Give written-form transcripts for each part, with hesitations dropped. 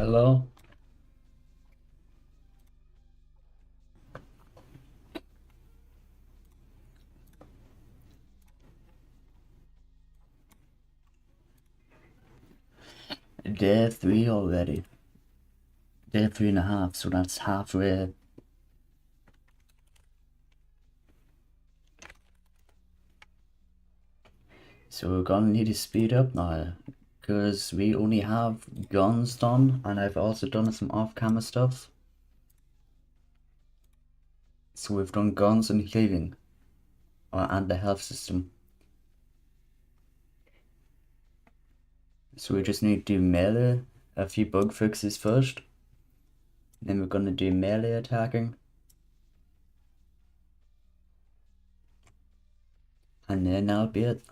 Hello? Day 3 already. Day 3.5, so that's halfway. So we're gonna need to speed up now, because we only have guns done, and I've also done some off-camera stuff. So we've done guns and healing, and the health system. So we just need to do melee, a few bug fixes first. Then we're gonna do melee attacking. And then that'll be it.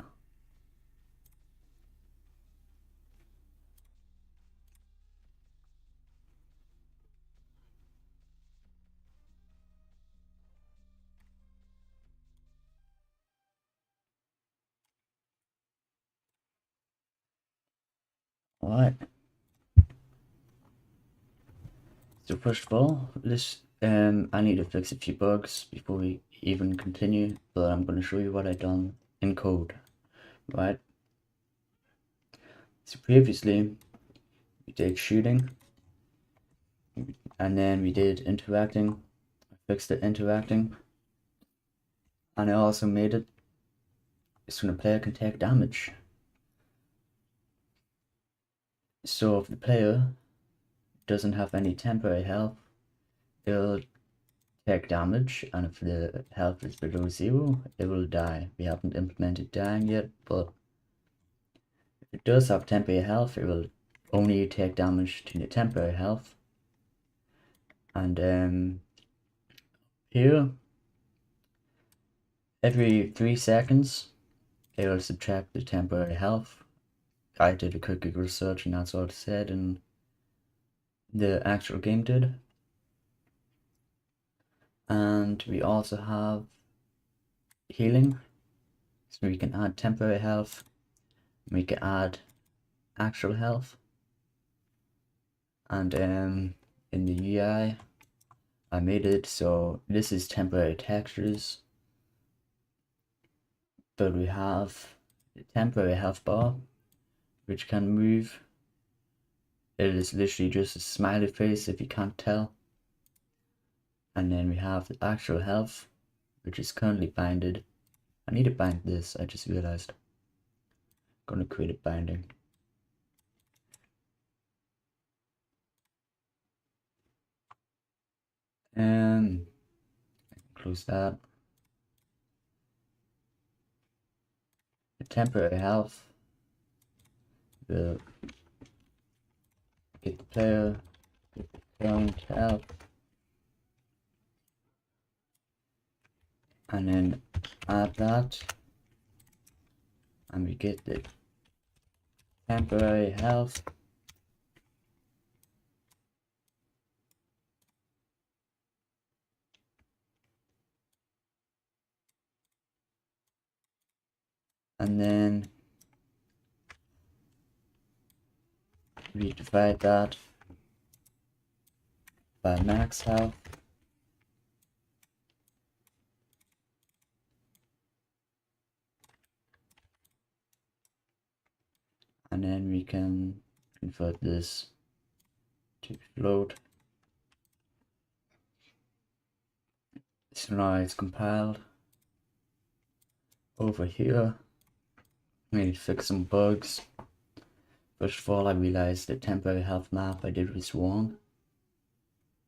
Alright. So first of all, I need to fix a few bugs before we even continue, but I'm going to show you what I done in code, right? So previously, we did shooting, and then we did interacting. I fixed the interacting, and I also made it so the player can take damage. So if the player doesn't have any temporary health, it'll take damage, and if the health is below 0, it will die. We haven't implemented dying yet, but if it does have temporary health, it will only take damage to the temporary health. And here, every 3 seconds, it will subtract the temporary health. I did a quick Google search and that's what it said, and the actual game did. And we also have healing, so we can add temporary health, we can add actual health. And in the UI, I made it so this is temporary textures, but we have the temporary health bar, which can move. It is literally just a smiley face if you can't tell. And then we have the actual health, which is currently binded. I need to bind this, I just realized. I'm gonna create a binding. And close that. The temporary health will get the player, get the current health, and then add that, and we get the temporary health. And then we divide that by max health. And then we can convert this to float. So now it's compiled. Over here, I need to fix some bugs. First of all, I realized the temporary health map I did was wrong,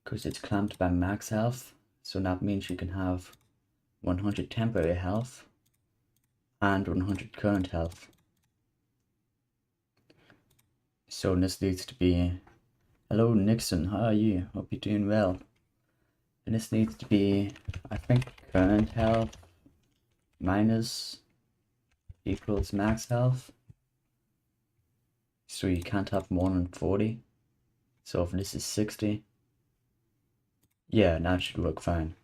because it's clamped by max health. So that means you can have 100 temporary health and 100 current health. So this needs to be, hello Nixon, how are you? Hope you're doing well. And this needs to be, I think, current health minus equals max health. So you can't have more than 40. So if this is 60, yeah, that should work fine.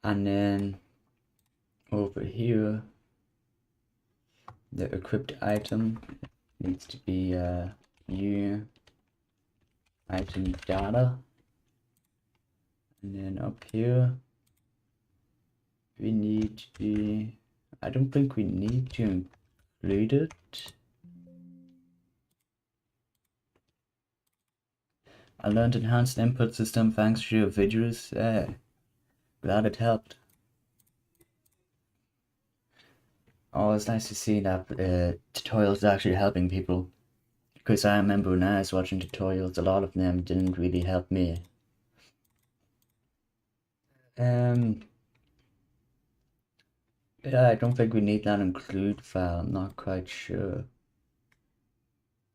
And then over here, the equipped item needs to be new item data, and then up here we need to, I don't think we need to include it. I learned enhanced input system thanks to your videos. Glad it helped. Oh, it's nice to see that tutorials are actually helping people. Because I remember when I was watching tutorials, a lot of them didn't really help me. Yeah, I don't think we need that include file. I'm not quite sure.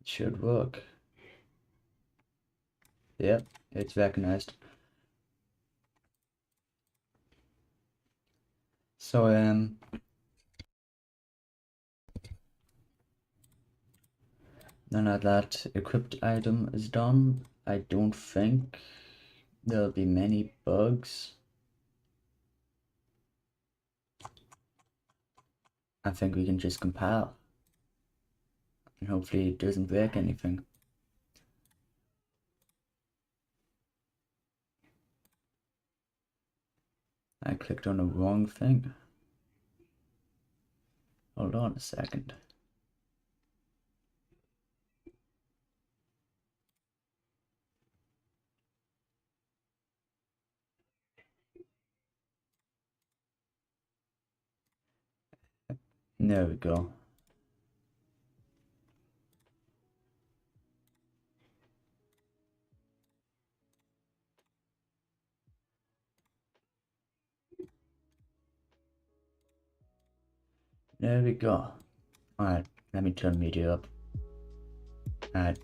It should work. Yep, it's recognized. So, now that equipped item is done, I don't think there'll be many bugs. I think we can just compile. And hopefully it doesn't break anything. I clicked on the wrong thing. Hold on a second. There we go. There we go. Alright, let me turn media up. Alright.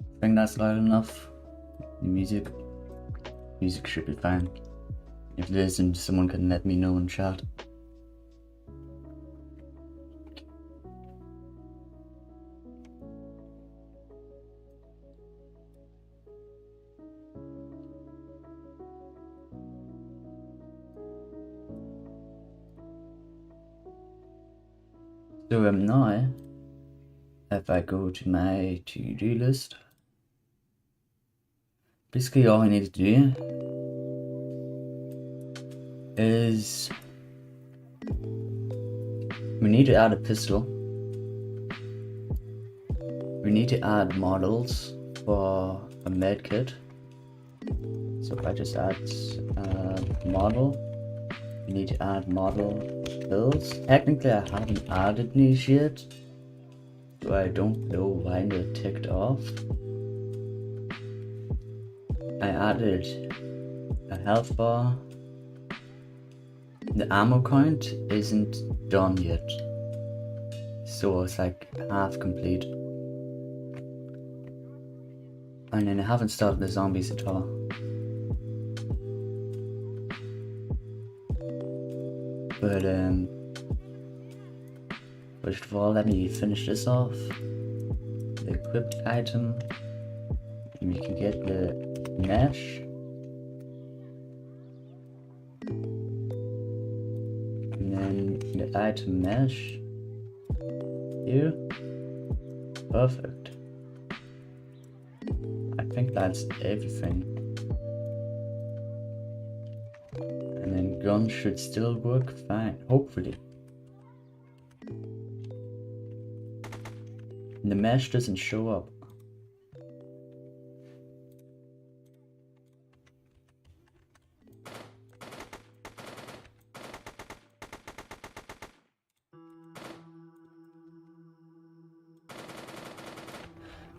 I think that's loud enough. The music should be fine. If it isn't, someone can let me know in chat. So now, if I go to my to-do list, basically all I need to do is we need to add a pistol. We need to add models for a medkit. So if I just add model, we need to add model pills. Technically I haven't added these yet, so I don't know why they're ticked off. I added a health bar. The ammo count isn't done yet, so it's like half complete. And then I haven't started the zombies at all. But first of all, let me finish this off. The equipped item, and we can get the mesh. And then the item mesh here. Perfect. I think that's everything. And then gun should still work fine, hopefully. The mesh doesn't show up.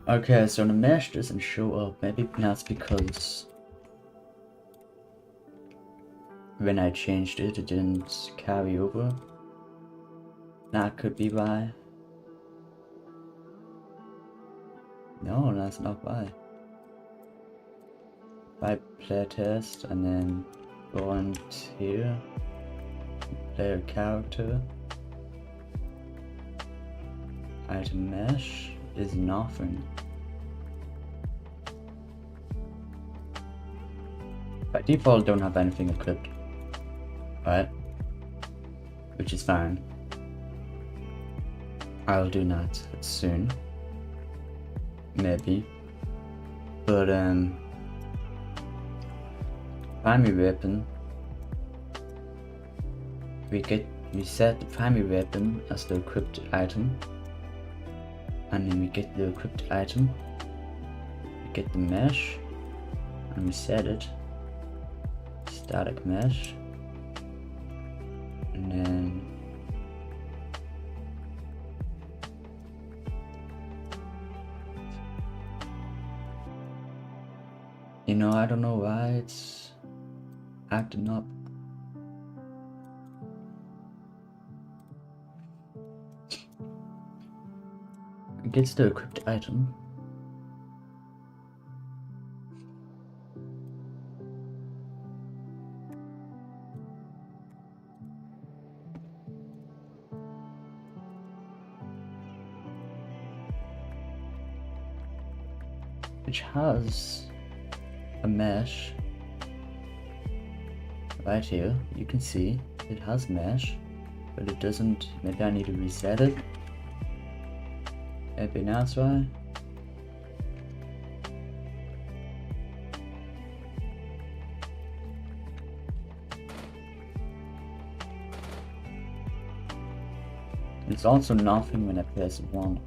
Okay, so the mesh doesn't show up. Maybe that's because when I changed it, it didn't carry over. That could be why. No, that's not why. If I play test and then go on here, player character. Item mesh is nothing. By default, don't have anything equipped, right? Which is fine. I'll do that soon, maybe. But primary weapon. We set the primary weapon as the equipped item, and then we get the equipped item. We get the mesh, and we set it. Static mesh, and then I don't know why it's acting up. It gets the equipped item. Which has a mesh right here. You can see it has mesh, but it doesn't. Maybe I need to reset it. Maybe that's why. It's also nothing when I press 1.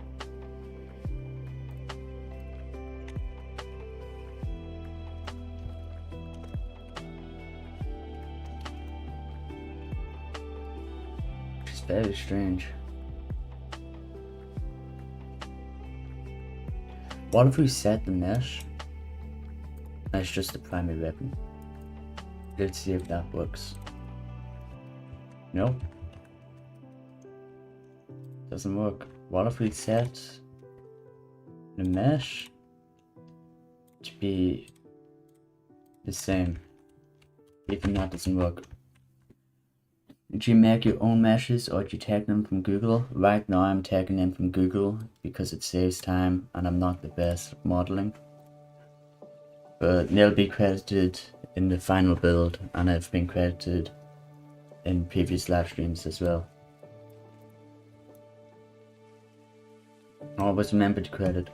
Very strange. What if we set the mesh as just the primary weapon? Let's see if that works. Nope. Doesn't work. What if we set the mesh to be the same? Even that doesn't work. Do you make your own meshes or do you take them from Google? Right now I'm taking them from Google because it saves time and I'm not the best at modeling. But they'll be credited in the final build and I've been credited in previous live streams as well. Always remember to credit,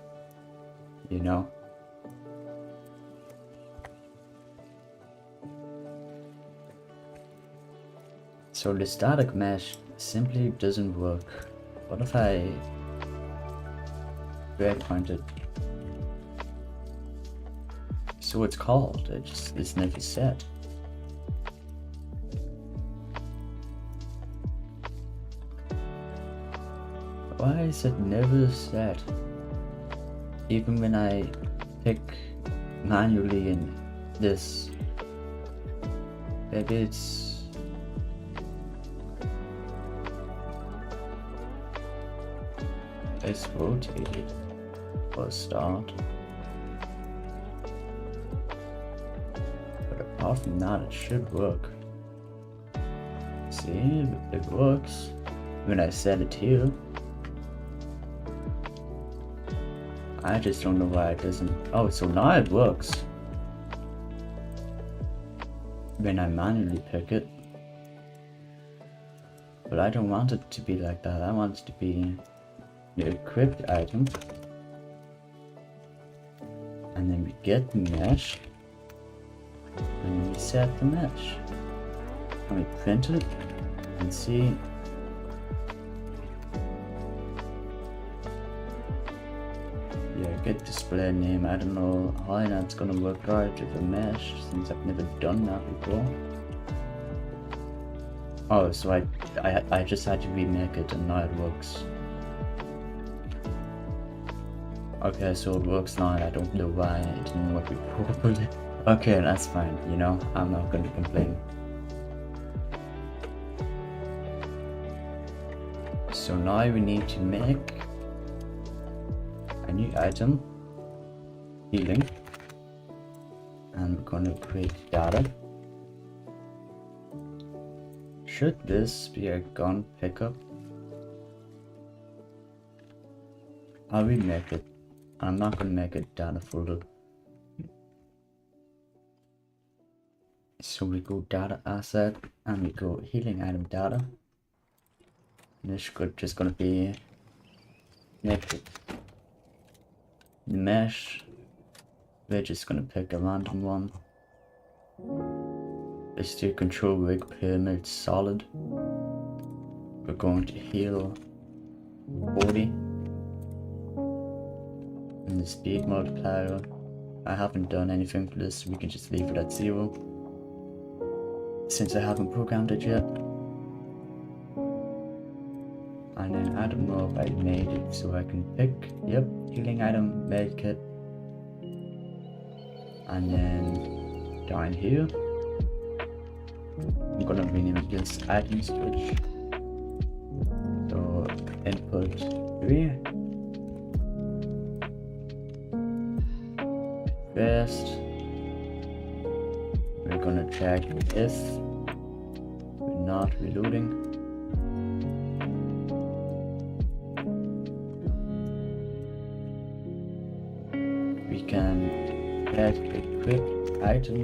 So the static mesh simply doesn't work. What if I breakpoint it? So it's called, it's never set. Why is it never set? Even when I pick manually in this, maybe it's rotated for a start. But apart from that, it should work. See, it works when I set it here. I just don't know why it doesn't. Oh, so now it works when I manually pick it. But I don't want it to be like that. I want it to be the equipped item, and then we get the mesh, and then we set the mesh, and we print it, and see. Yeah, get display name. I don't know how that's gonna work out with a mesh, since I've never done that before. Oh, so I just had to remake it, and now it works. Okay, so it works now. I don't know why it didn't work before. Okay, that's fine. I'm not going to complain. So now we need to make a new item, healing, and we're going to create data. Should this be a gun pickup? I'll remake it. I'm not gonna make it data folder. So we go data asset and we go healing item data. And this is just gonna be naked. The mesh, we're just gonna pick a random one. Let's do control rig pyramid solid. We're going to heal 40. And the speed multiplier, I haven't done anything for this, so we can just leave it at 0. Since I haven't programmed it yet. And then I don't know if I made it, so I can pick, yep, healing item, med kit. And then down here, I'm gonna rename this item switch. So input 3. First, we're gonna check if we're not reloading. We can add equip item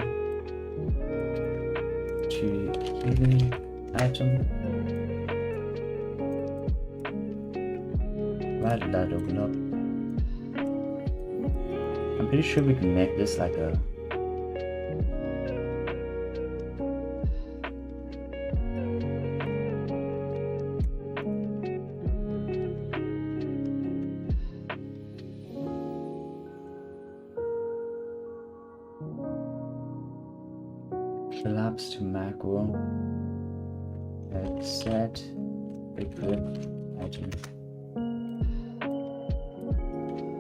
to healing item. Why did that open up? I'm pretty sure we can make this like a collapse to macro. Set equip item.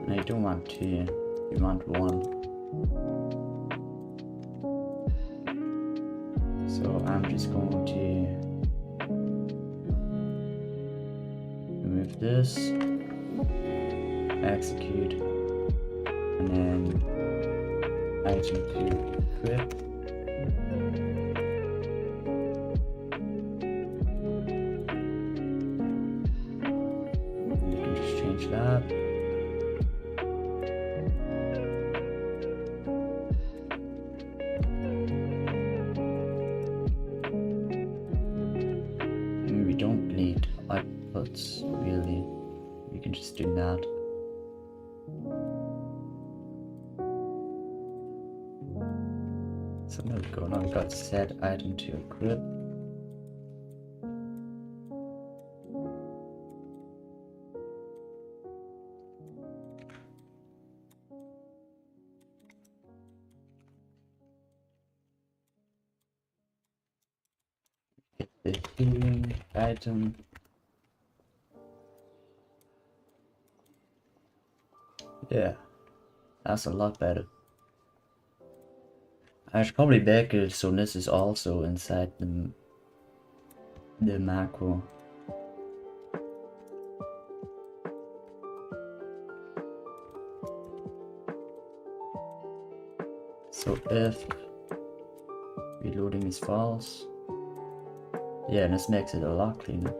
And I don't want 2, you want 1. So I'm just going to remove this, execute, and then item to equip. You can just change that. We don't need outputs really. We can just do that. So there we go. Now we got set item to equip. The healing item. Yeah, that's a lot better. I should probably back it so this is also inside the macro. So if reloading is false, yeah, this makes it a lot cleaner.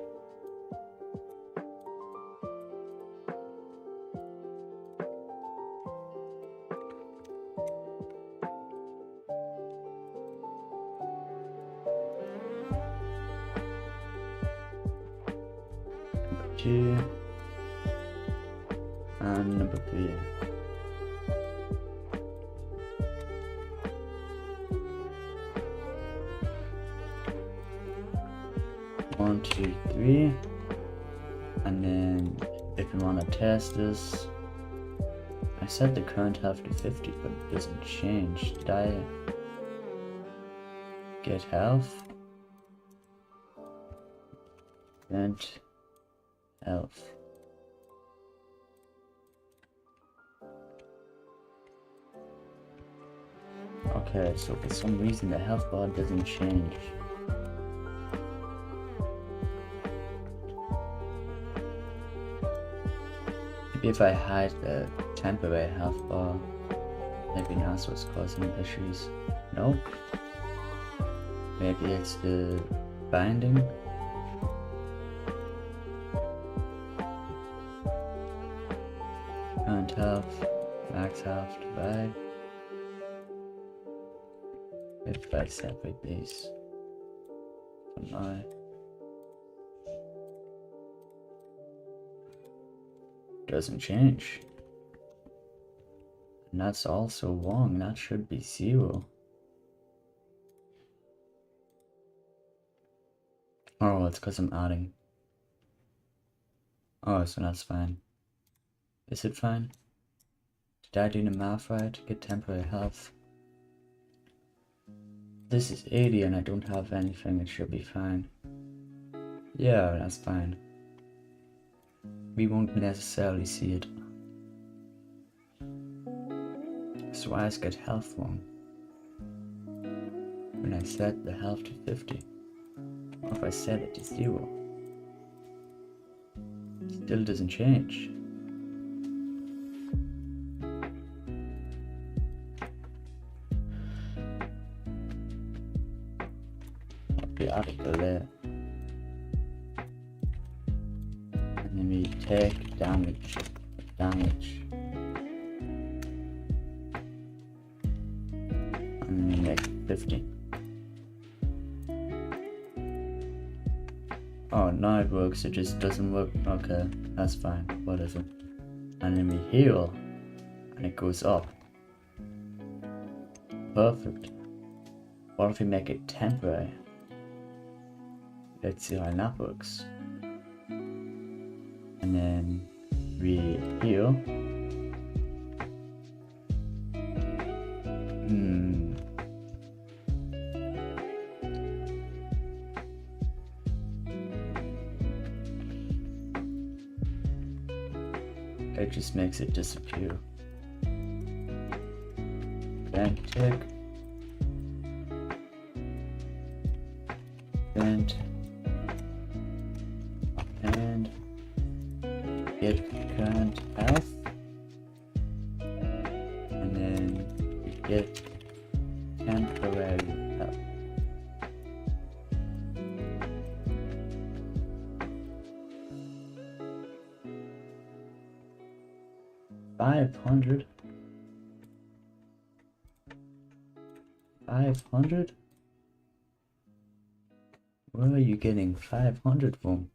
Number 2 and number 3. One, two, 3, and then if you want to test this, I set the current health to 50, but it doesn't change. Did I get health? Current health. Okay, so for some reason the health bar doesn't change. Maybe if I hide the temporary health bar, maybe that's what's causing issues. Nope. Maybe it's the binding. Current health, max health, divide. If I separate these for now. Doesn't change. And that's also wrong. That should be 0. Oh, it's because I'm adding. Oh, so that's fine. Is it fine? Did I do the math right? Get temporary health. This is 80 and I don't have anything. It should be fine. Yeah, that's fine. We won't necessarily see it. So I just get health wrong when I set the health to 50. Or if I set it to 0. Still doesn't change. The article there. And then we take damage. And then we make 50. Oh, now it works, it just doesn't work. Okay, that's fine, whatever. And then we heal, and it goes up. Perfect. What if we make it temporary? Let's see how that works. And then we heal. It just makes it disappear. Then tick. Vent. And get current health. And then we get temporary health. $500. Where are you getting 500 from?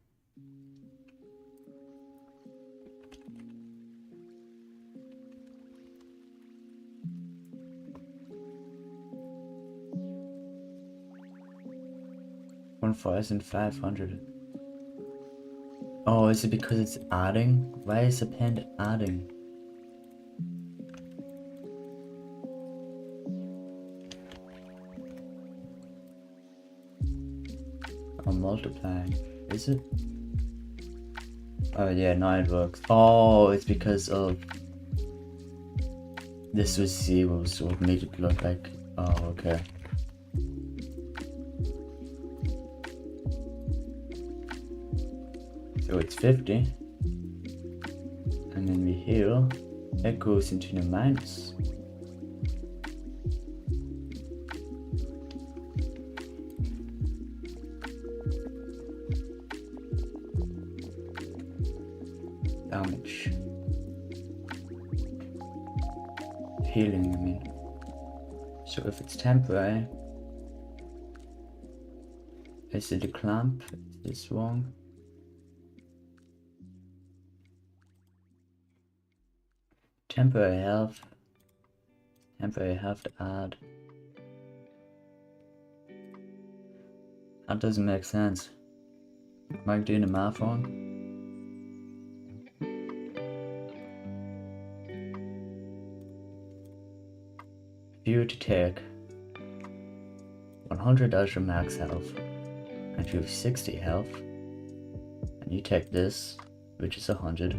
$1,500. Oh, is it because it's adding? Why is the pen adding? Or multiplying, is it? Oh yeah, now it works. Oh, it's because of this was 0, so it made it look like, oh okay. So it's 50, and then we heal, it goes into the minus. Damage. Healing, I mean. So if it's temporary, is it a clamp? Is this wrong? Temporary health to add. That doesn't make sense. Am I doing the math wrong? If you were to take 100 as your max health and you have 60 health, and you take this, which is 100,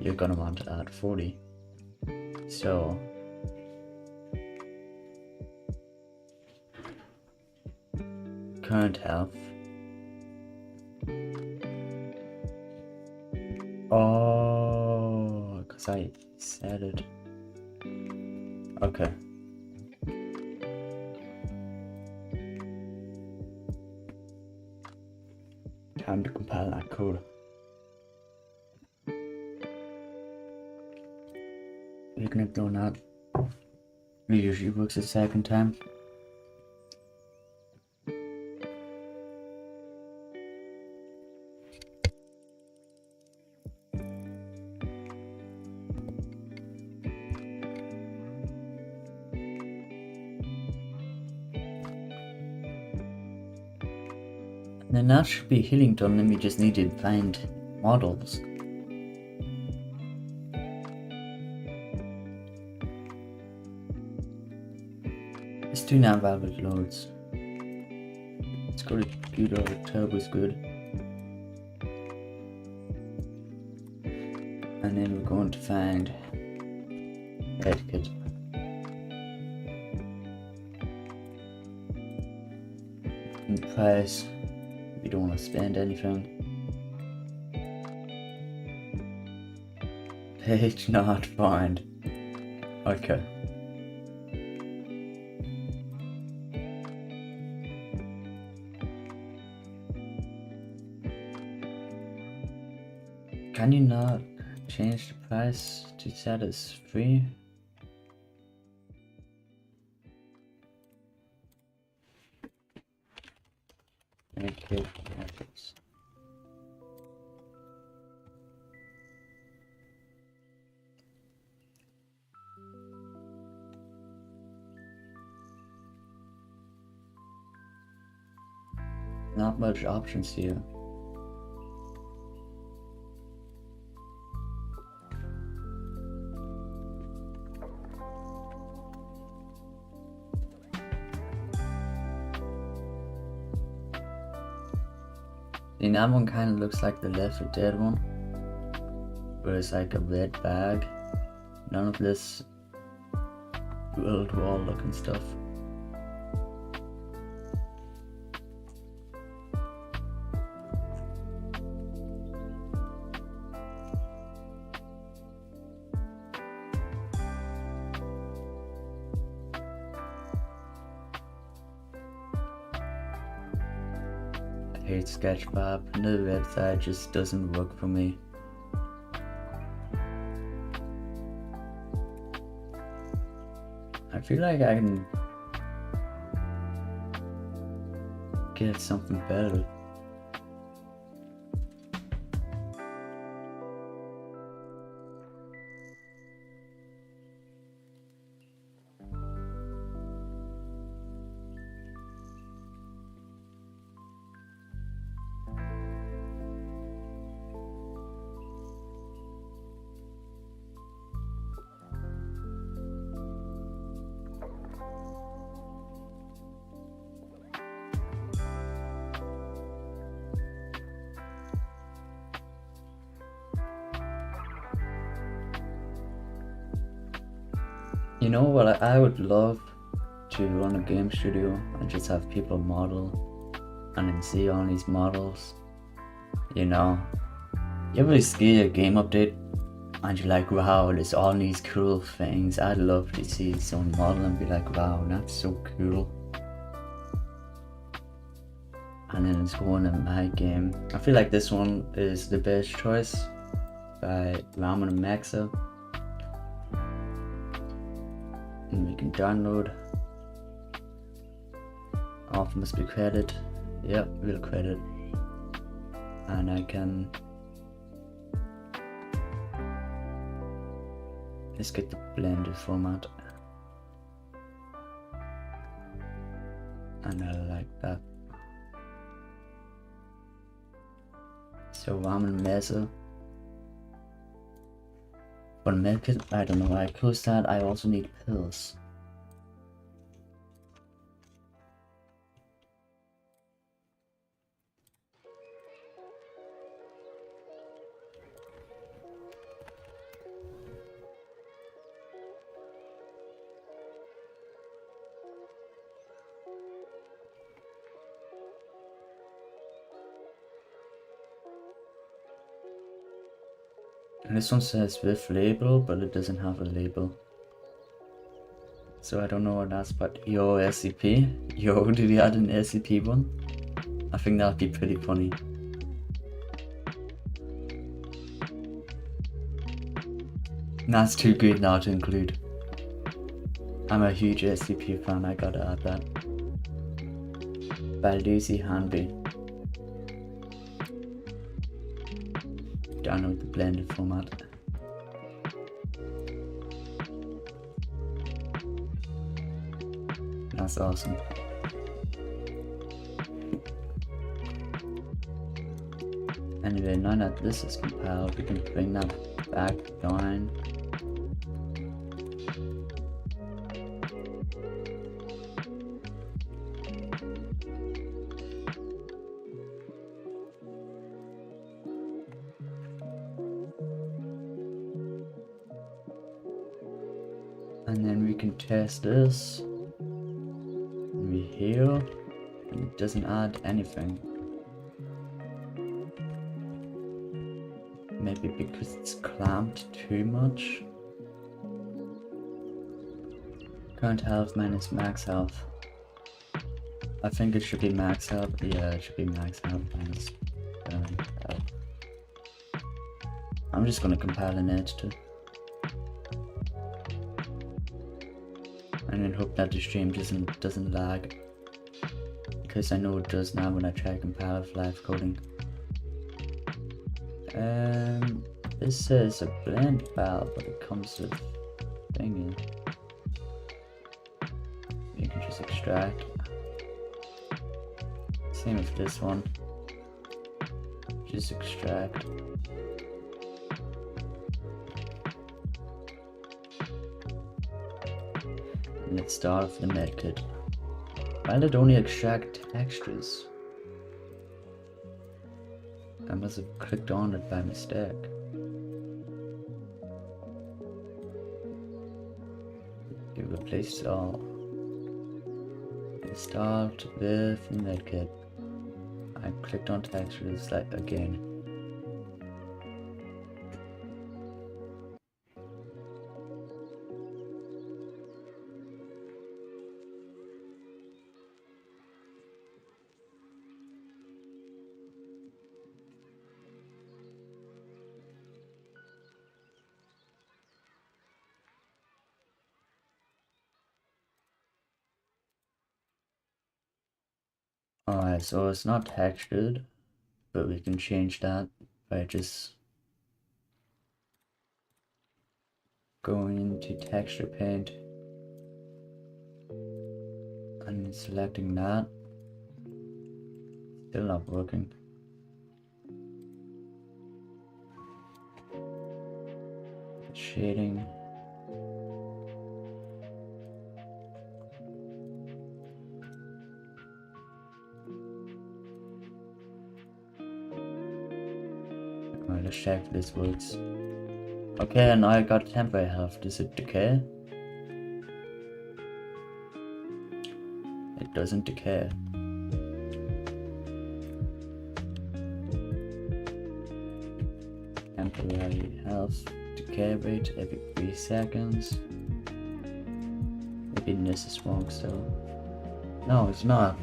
you're gonna want to add 40. So current health. Oh, because I said it. Okay. time to compile that code. You can ignore that. It usually works the second time. And then that should be healing done, and we just need to find models. Let's do now Velvet loads. Let's go to computer, turbo's good. And then we're going to find etiquette. And price, we don't want to spend anything. Page not found. Okay. Can you not change the price to set as free? Okay, graphics. Not much options here. And that one kind of looks like the Left 4 Dead one, where it's like a red bag. None of this world wall looking stuff. I hate Sketchfab, and the website just doesn't work for me. I feel like I can get something better. You know what, I would love to run a game studio and just have people model and then see all these models. You know, you ever see a game update and you're like, wow, there's all these cool things. I'd love to see some model and be like, wow, that's so cool. And then it's going in my game. I feel like this one is the best choice by Ramen and Maxa. And we can download. Off must be credit. Yep, we'll credit. And I can. Let's get the blended format. And I like that. So Ramen Mesa. For medkit, I don't know why I closed that. I also need pills. And this one says with label, but it doesn't have a label. So I don't know what that's about. Yo, SCP? Yo, did you add an SCP one? I think that'd be pretty funny. That's too good not to include. I'm a huge SCP fan, I gotta add that. Balduzzi Hanby. Download the blended format. That's awesome. Anyway, now that this is compiled, we can bring that back down. And then we can test this. And we heal, and it doesn't add anything. Maybe because it's clamped too much. Current health minus max health. I think it should be max health. Yeah, it should be max health minus health. I'm just gonna compile an edge to. And then hope that the stream doesn't lag. Because I know it does now when I try to compile with live coding. This says a blend file, but it comes with thingy. You can just extract. Same with this one. Just extract. And let's start with the method. Why did it only extract textures? I must have clicked on it by mistake. You replace all. Start with naked. I clicked on textures like again. Alright, so it's not textured, but we can change that by just going into texture paint and selecting that. Still not working. Shading. Alright, let's check if this works. Okay, now I got temporary health. Does it decay? It doesn't decay. Temporary health decay rate every 3 seconds. Maybe this is wrong still. No, it's not.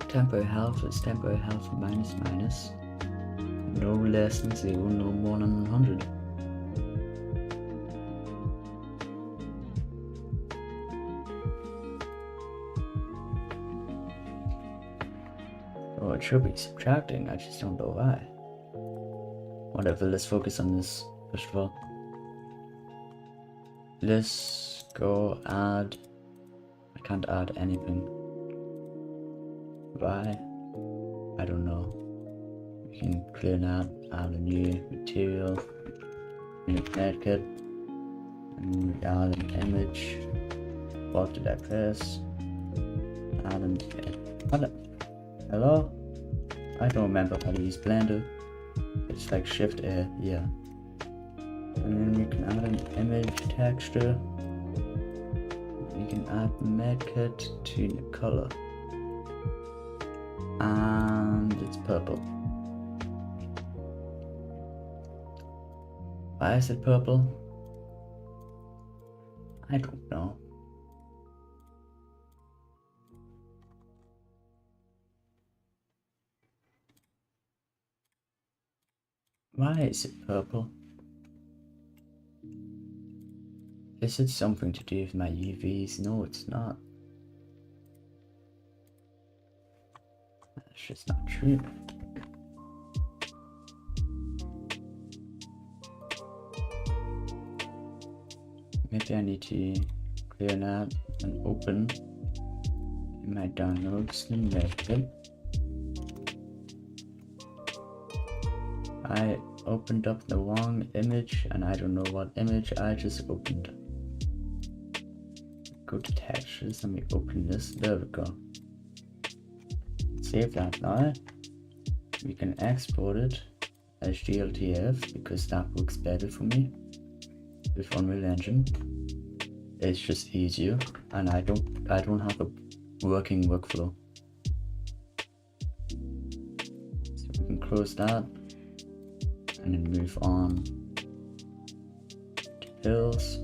Temporary health is temporary health minus minus. No less than 0, no more than 100. Oh, it should be subtracting, I just don't know why. Whatever, let's focus on this first of all. Let's go add. I can't add anything. Why? I don't know. We can clear that, add a new material, new naked, and we add an image. What did I press? Add an hello? I don't remember how to use Blender. It's like Shift A, yeah. And then we can add an image texture. We can add naked to the color. And it's purple. Why is it purple? I don't know. Why is it purple? Is it something to do with my UVs? No, it's not. That's just not true. Maybe I need to clear that and open in my downloads and make it. I opened up the wrong image and I don't know what image I just opened. Go to textures and we open this. There we go. Save that now. We can export it as GLTF because that works better for me with Unreal Engine. It's just easier and I don't have a working workflow. So we can close that and then move on to pills.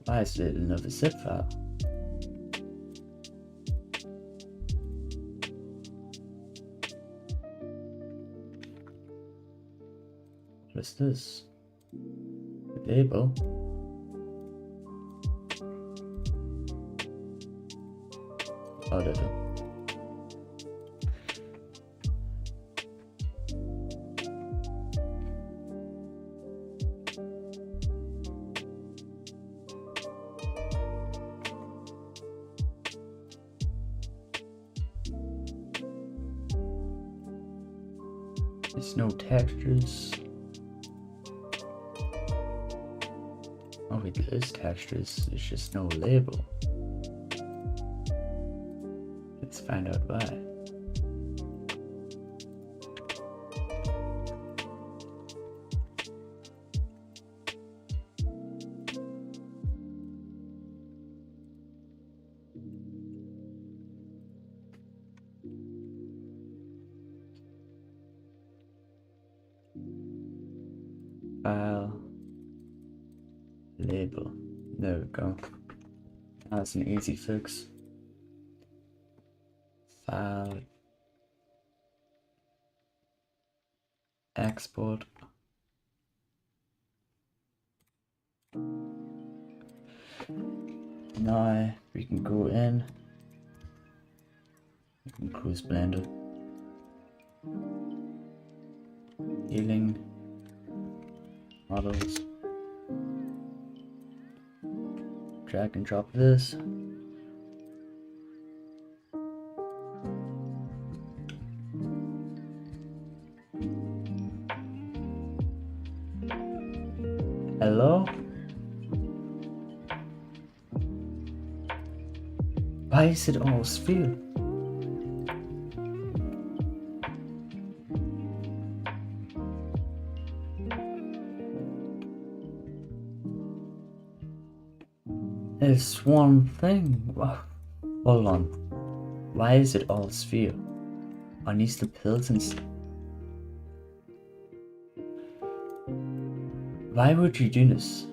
Why is it another zip file? What is this? Label. Whatever. There's no textures. Oh wait, there is textures, there's just no label. Let's find out why. File, label. There we go. That's an easy fix. File, export. Now we can go in. We can close Blender. Healing. Models. Drag and drop this. Hello? Why is it all sphere? It's one thing. Hold on. Why is it all sphere? Are these the pills and why would you do this?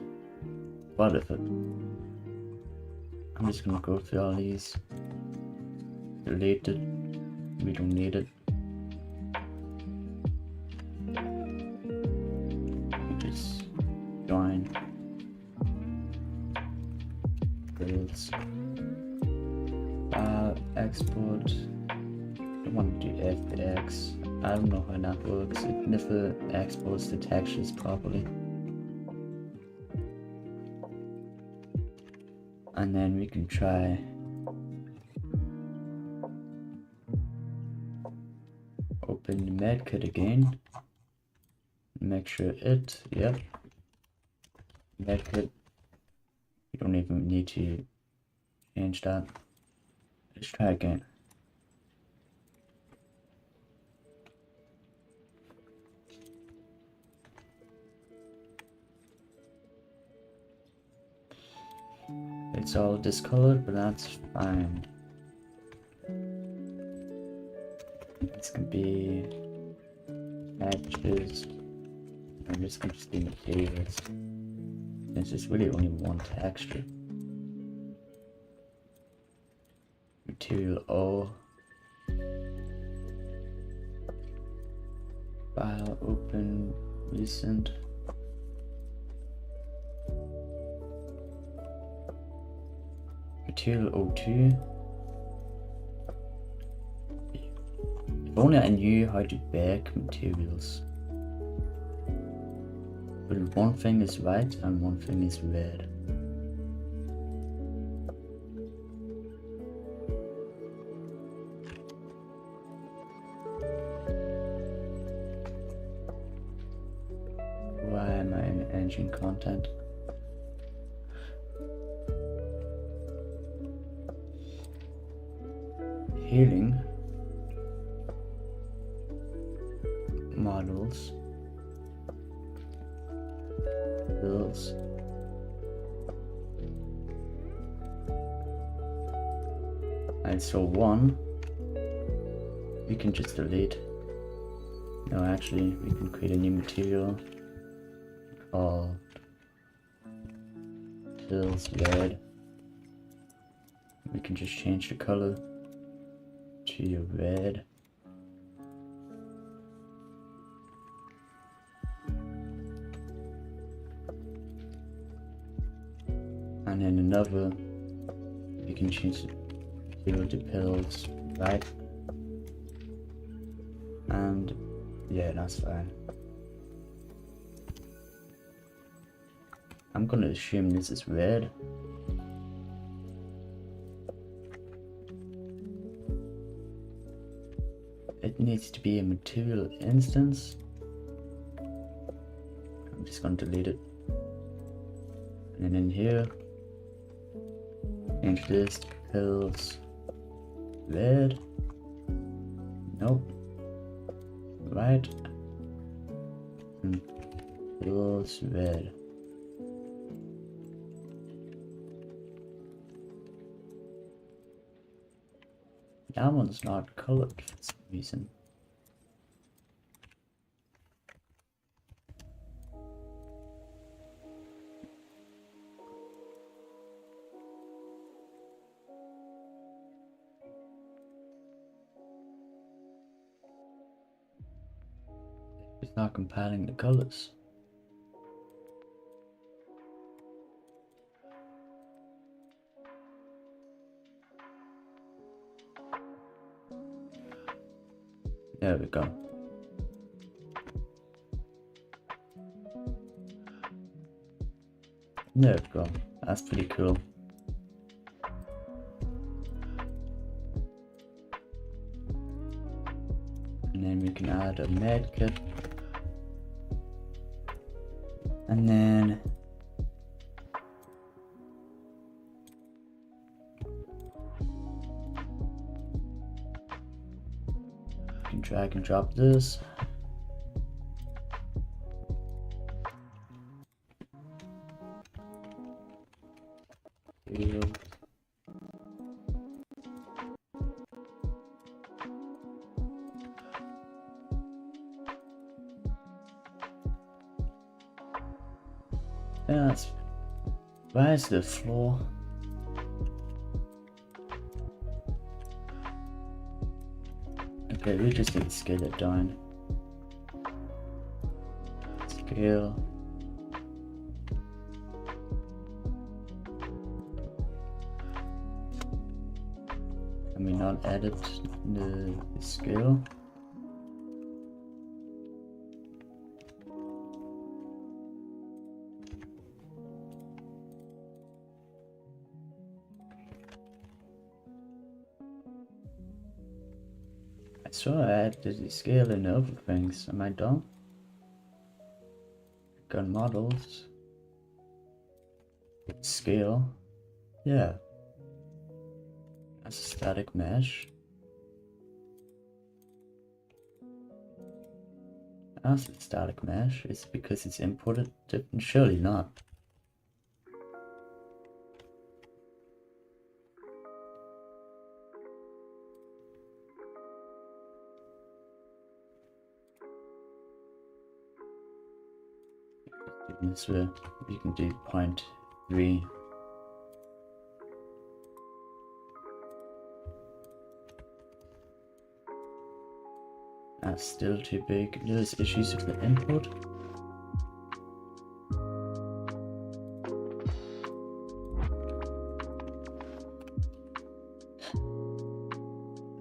What if it? I'm just gonna go through all these. Delete it. We don't need it. Just join. Builds. Export. I want to do FX. I don't know how that works. It never exports the textures properly. And then we can try open the medkit again. Make sure yep. Medkit. You don't even need to change that. Let's try again. It's all discolored, but that's fine. This can be patches. I'm just gonna do materials. This is really only one texture. Material O. File, open, recent. Material 02. If only I knew how to bake materials. But one thing is white and one thing is red. Why am I in engine content? Healing. Models. Bills. And so one, we can just delete. No, actually, we can create a new material called Bills red. We can just change the color to red. And then another, we can change the material to pills, right? And yeah, that's fine. I'm gonna assume this is red. It needs to be a material instance. I'm just gonna delete it. And then in here, change this to pills red. Nope. Right. And pills red. That one's not colored for some reason. It's not compiling the colors. There we go. There we go. That's pretty cool. And then we can add a med kit. And then you can drag and drop this. Yeah, that's where's the floor? Okay, we just need to scale it down. Scale. Can we not edit the scale? So I added the scale and other things. Am I done? Gun models. Scale. Yeah. That's a static mesh. That's a static mesh. It's because it's imported. Surely not. This way we can do 0.3. That's still too big. There's issues with the input.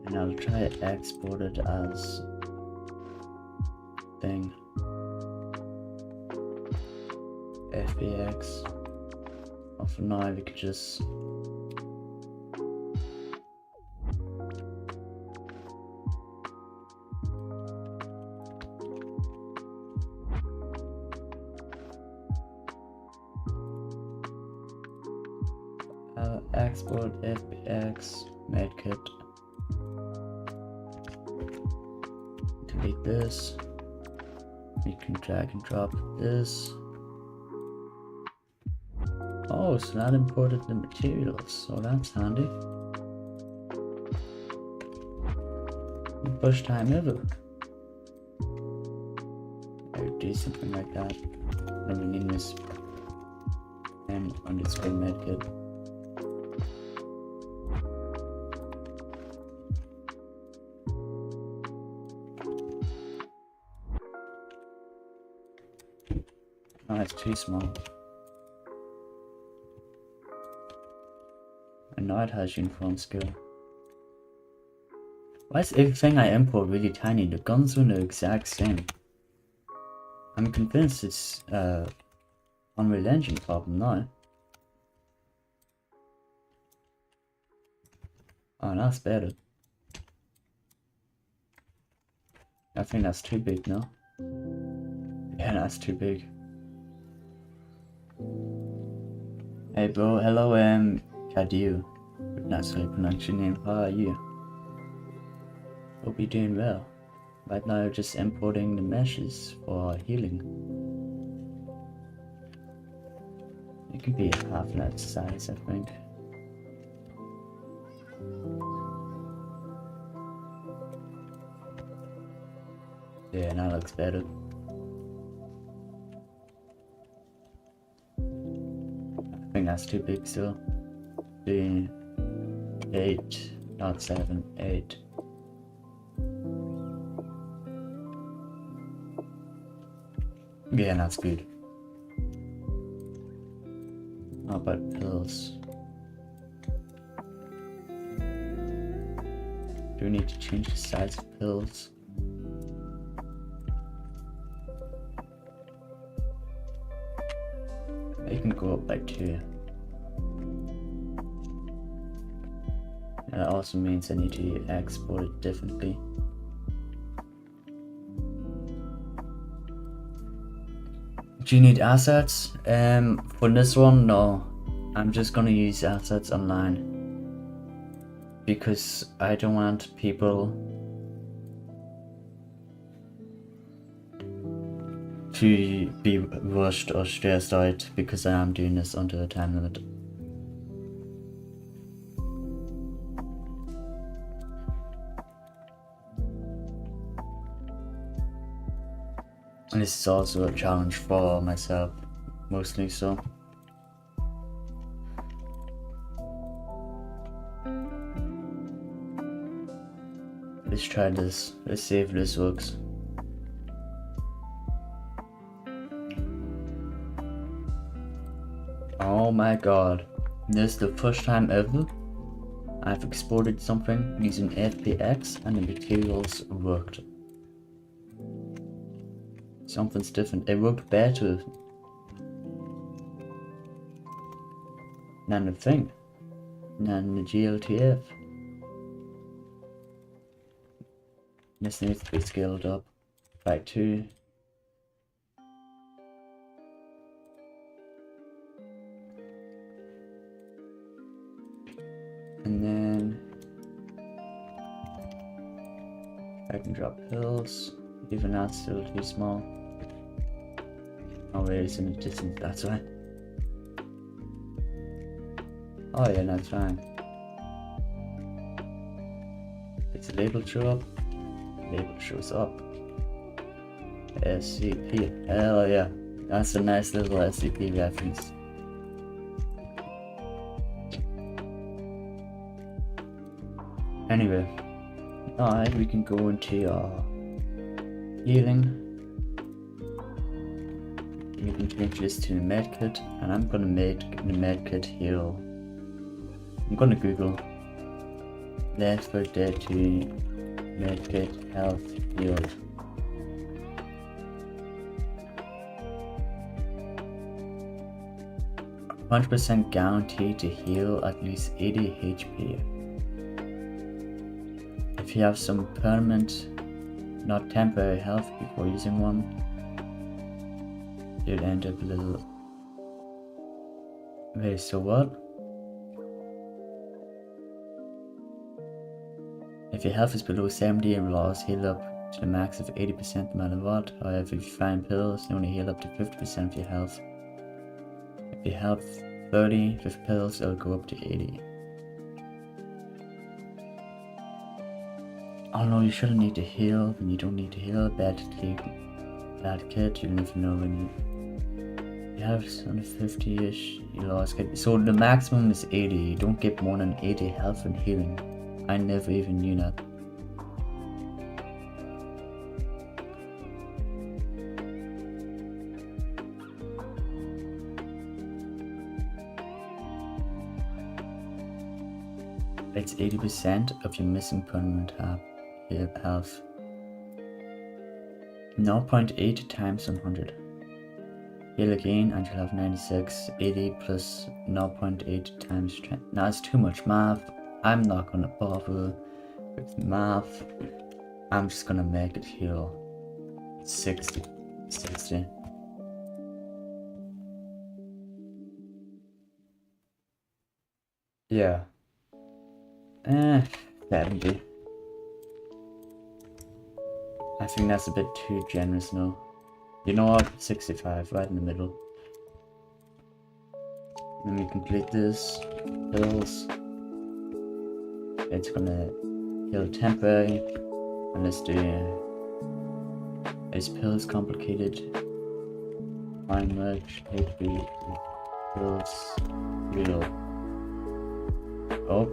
And I'll try to export it as thing. FBX. Or for now we could just export FBX medkit. Delete this. We can drag and drop this. Oh, so that imported the materials, so that's handy. First time ever. I would do something like that. Then we need this and underscore medkit. Oh, it's too small. I know it has uniform skill. Why is everything I import really tiny? The guns are the exact same. I'm convinced it's Unreal Engine problem now. Oh, that's better. I think that's too big now. Yeah, that's too big. Hey bro, hello Kadir. That's how you pronounce your name. How are you? Hope you're doing well. Right now just importing the meshes for healing. It could be half that size, I think. Yeah, that looks better. I think that's too big still. 8, not 7, 8. Yeah, that's good. How about pills? Do we need to change the size of pills? It can go up by 2. That also means I need to export it differently. Do you need assets? For this one, no. I'm just gonna use assets online. Because I don't want people to be rushed or stressed out because I am doing this under a time limit. And this is also a challenge for myself, mostly so. Let's try this. Let's see if this works. Oh my god. This is the first time ever I've exported something using FBX and the materials worked. Something's different. It worked better than the thing, than the GLTF. This needs to be scaled up by 2. And then I can drop pills, even that's still too small. Oh wait, it's in the distance, that's why. Oh yeah, that's fine. Does the label show up? Label shows up. SCP. Hell yeah. That's a nice little SCP reference. Anyway. Alright, we can go into our healing. You can change this to the medkit, and I'm gonna make the medkit heal. I'm gonna Google Left 4 Dead 2 medkit health healed. %100% guaranteed to heal at least 80 HP. If you have some permanent, not temporary health before using one, you'd end up a little... Wait, so what? If your health is below 70 and laws, heal up to the max of 80% no matter what. However, if you find pills, you only heal up to 50% of your health. If you have 30 with pills, it'll go up to 80. Oh no, you shouldn't need to heal when you don't need to heal. Bad kit, you don't even know when you have under 50-ish, you lost kit. So the maximum is 80, you don't get more than 80 health and healing. I never even knew that. It's 80% of your missing permanent health. 0.8 times 100. Heal again and you'll have 96. 80 plus 0.8 times 10. Now it's too much math. I'm not gonna bother with math. I'm just gonna make it heal. 60. Yeah. 70. I think that's a bit too generous now. You know what? 65, right in the middle. Let me complete this. Pills. It's gonna heal temporary. And let's do... Is pills complicated? Fine merge, HP, pills, real. Oh.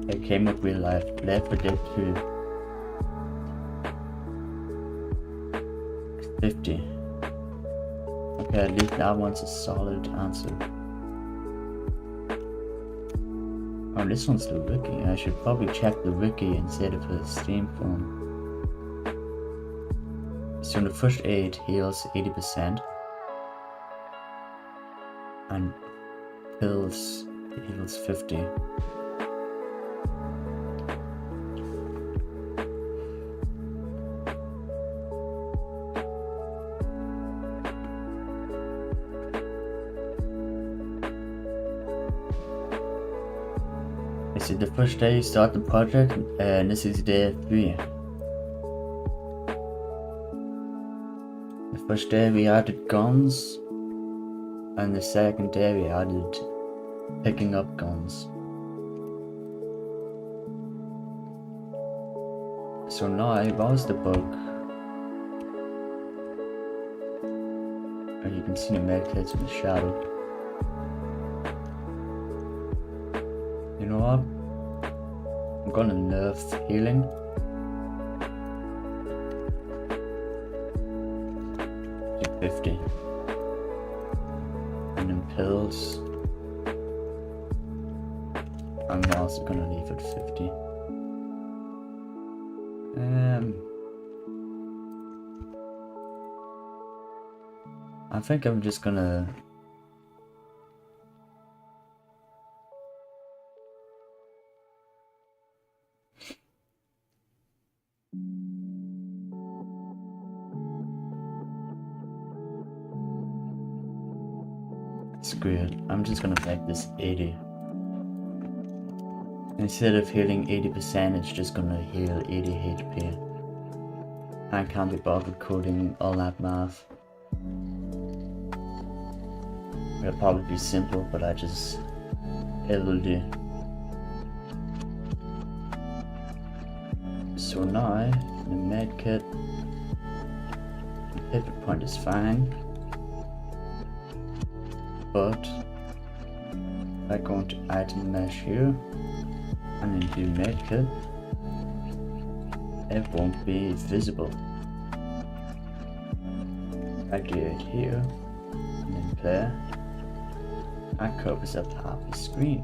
It came up real life. Left 4 Dead 2. 50. Okay, at least that one's a solid answer. Oh, this one's the wiki. I should probably check the wiki instead of the Steam phone. So the first aid heals 80%. And pills heals 50. This is the first day you start the project, and this is day 3. The first day we added guns, and the second day we added picking up guns. So now, what was the bug? You can see the medkits in the shadow. You know what? I'm gonna nerf healing. To 50. And then pills. I'm also gonna leave it 50. I think I'm just gonna... Screw it, I'm just gonna make this 80. Instead of healing 80%, it's just gonna heal 80 HP. I can't be bothered coding all that math. It'll probably be simple, but it will do. So now, the medkit, the pivot point is fine. But I go into item mesh here and then do medkit, it won't be visible. I do it here, and then play. That covers up half the screen.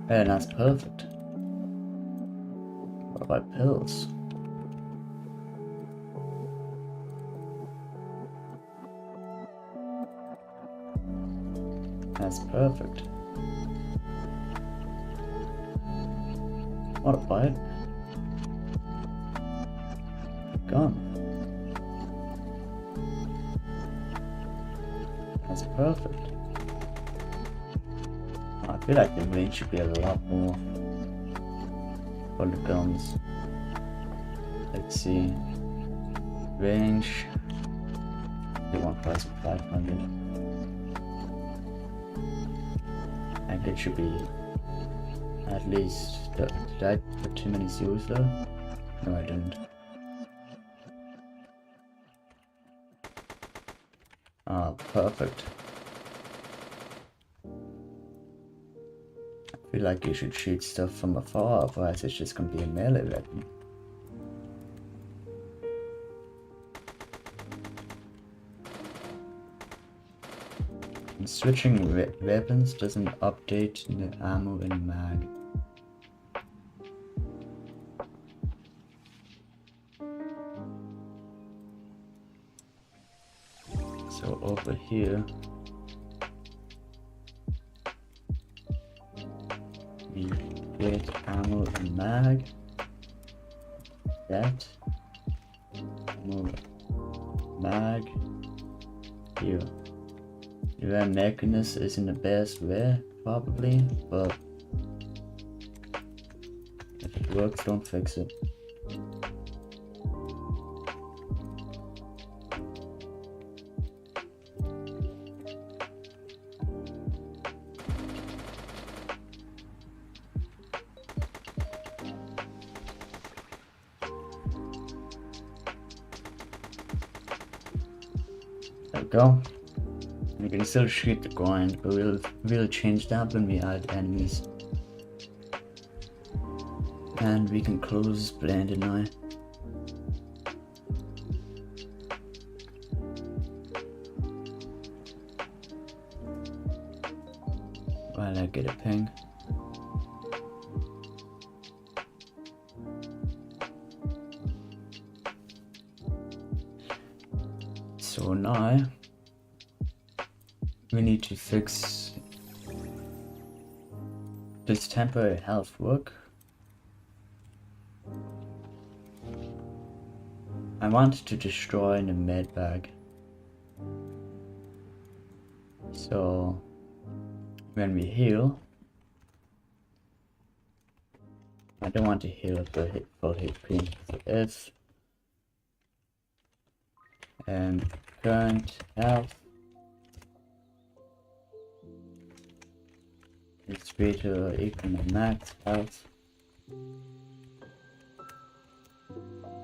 And that's perfect. What about pills? That's perfect. What about gun? That's perfect. I feel like the range should be a lot more for the guns. Let's see. Range. They want price of 500. And it should be at least. Did I put too many zeros there? No, I didn't. Ah, perfect. I feel like you should shoot stuff from afar, otherwise it's just gonna be a melee weapon. And switching weapons doesn't update the ammo in mag. So over here we get ammo and mag. That ammo mag here. Your mechanism isn't the best way, probably, but if it works, don't fix it. There we go. We can still shoot the grind, but we'll change that when we add enemies. And we can close blended now. While I get a ping. So now we need to fix this temporary health work. I want to destroy the med bag. So when we heal, I don't want to heal at the full HP. So if current health is greater or equal to max health,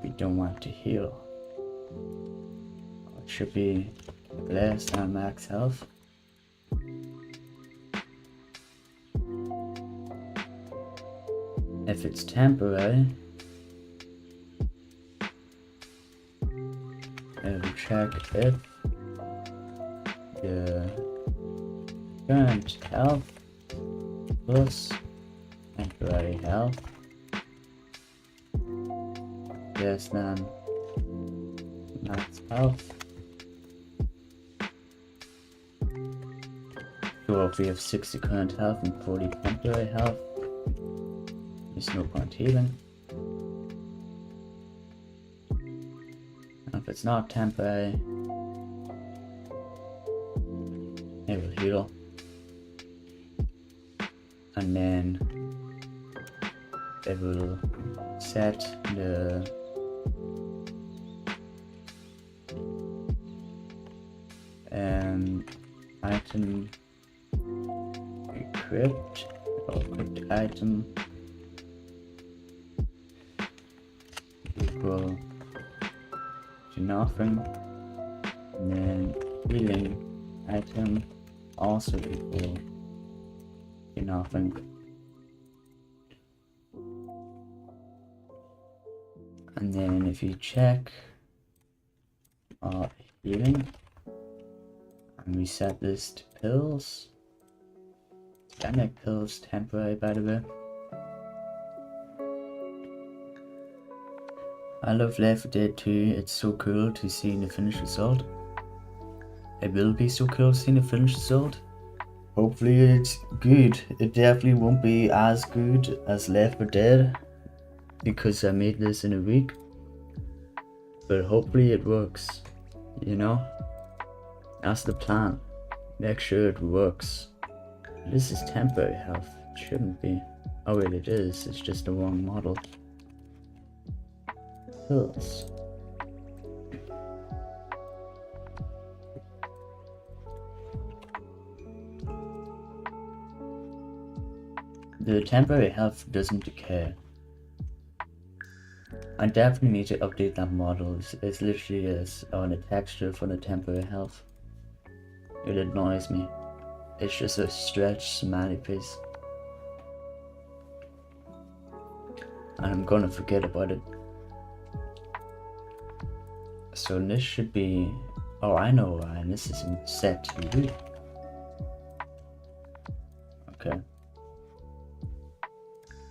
we don't want to heal. It should be less than max health. If it's temporary, I will check if the current health plus temporary health less than max health. So if we have 60 current health and 40 temporary health, there's no point healing. And if it's not temporary, it will heal. And then it will set the item equipped or equipped item equal to nothing, and then healing item also equal nothing. And then if you check our healing and we set this to pills, I make pills temporary, by the way. I love Left 4 Dead 2, it's so cool to see the finished result. It will be so cool seeing the finished result. Hopefully it's good. It definitely won't be as good as Left 4 Dead because I made this in a week. But hopefully it works, you know? That's the plan. Make sure it works. This is temporary health. It shouldn't be. Oh wait, it is. It's just the wrong model. Pills. The temporary health doesn't decay. I definitely need to update that model. It's literally on a texture for the temporary health. It annoys me. It's just a stretched smiley face. And I'm gonna forget about it. So this should be... Oh, I know why. This is set to... Okay.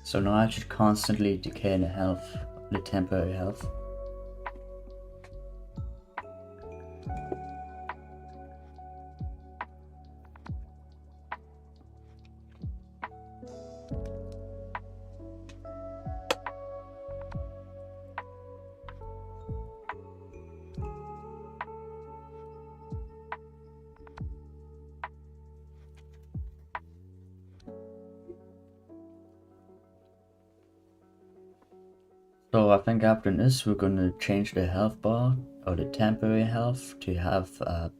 So now I should constantly decay the health, the temporary health. So I think after this we're gonna change the health bar or the temporary health to have a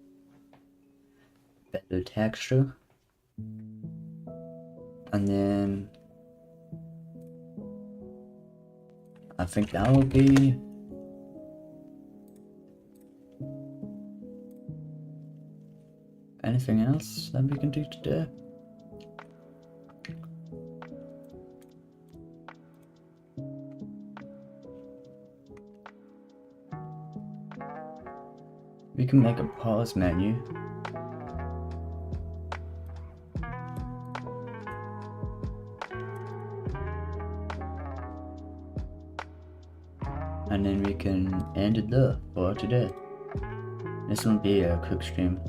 better texture. And then I think that will be anything else that we can do today. We can make a pause menu. And then we can end it there for today. This won't be a quick stream.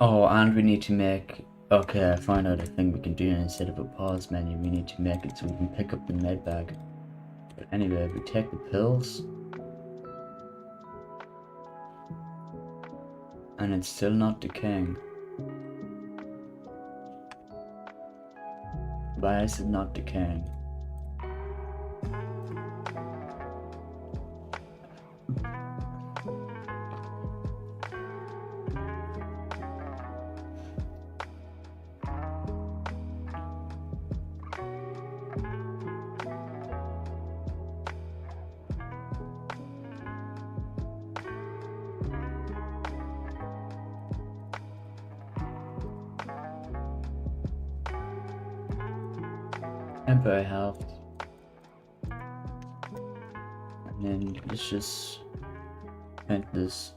Oh, and we need to make... Okay, I found out a thing we can do instead of a pause menu. We need to make it so we can pick up the med bag. But anyway, we take the pills. And it's still not decaying. Why is it not decaying? Temporary health. And then let's just paint this.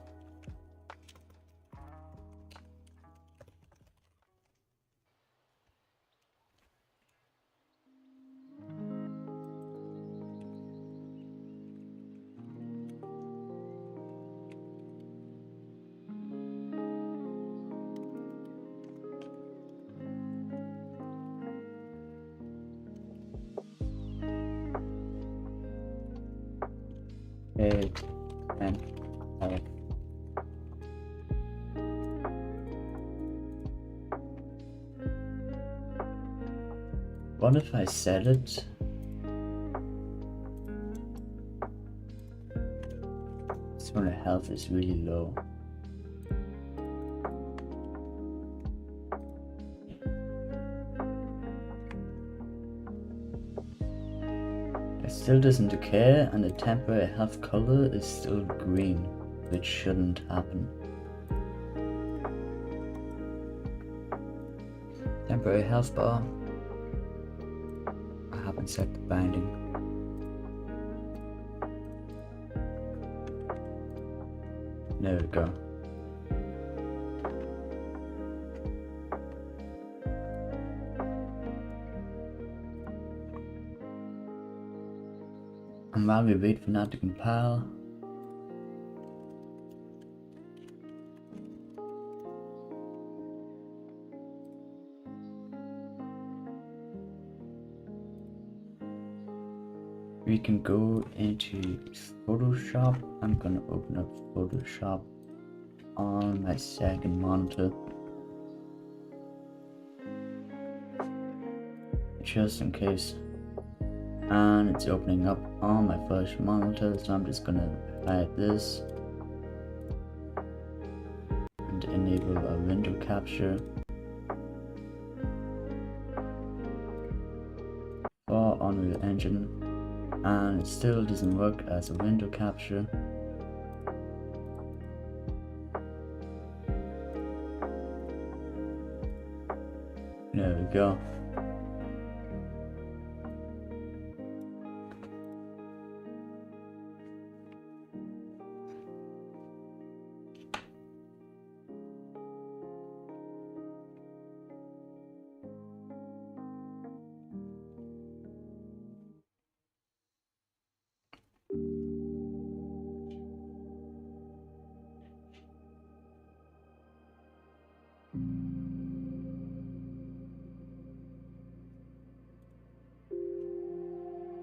And health. What if I set it? So when the health is really low. It still doesn't decay, and the temporary health color is still green, which shouldn't happen. Temporary health bar. I haven't set the binding. There we go. And while we wait for that to compile, we can go into Photoshop. I'm gonna open up Photoshop on my second monitor, just in case. And it's opening up on my first monitor, so I'm just gonna hide this and enable a window capture for Unreal Engine, and it still doesn't work as a window capture. There we go.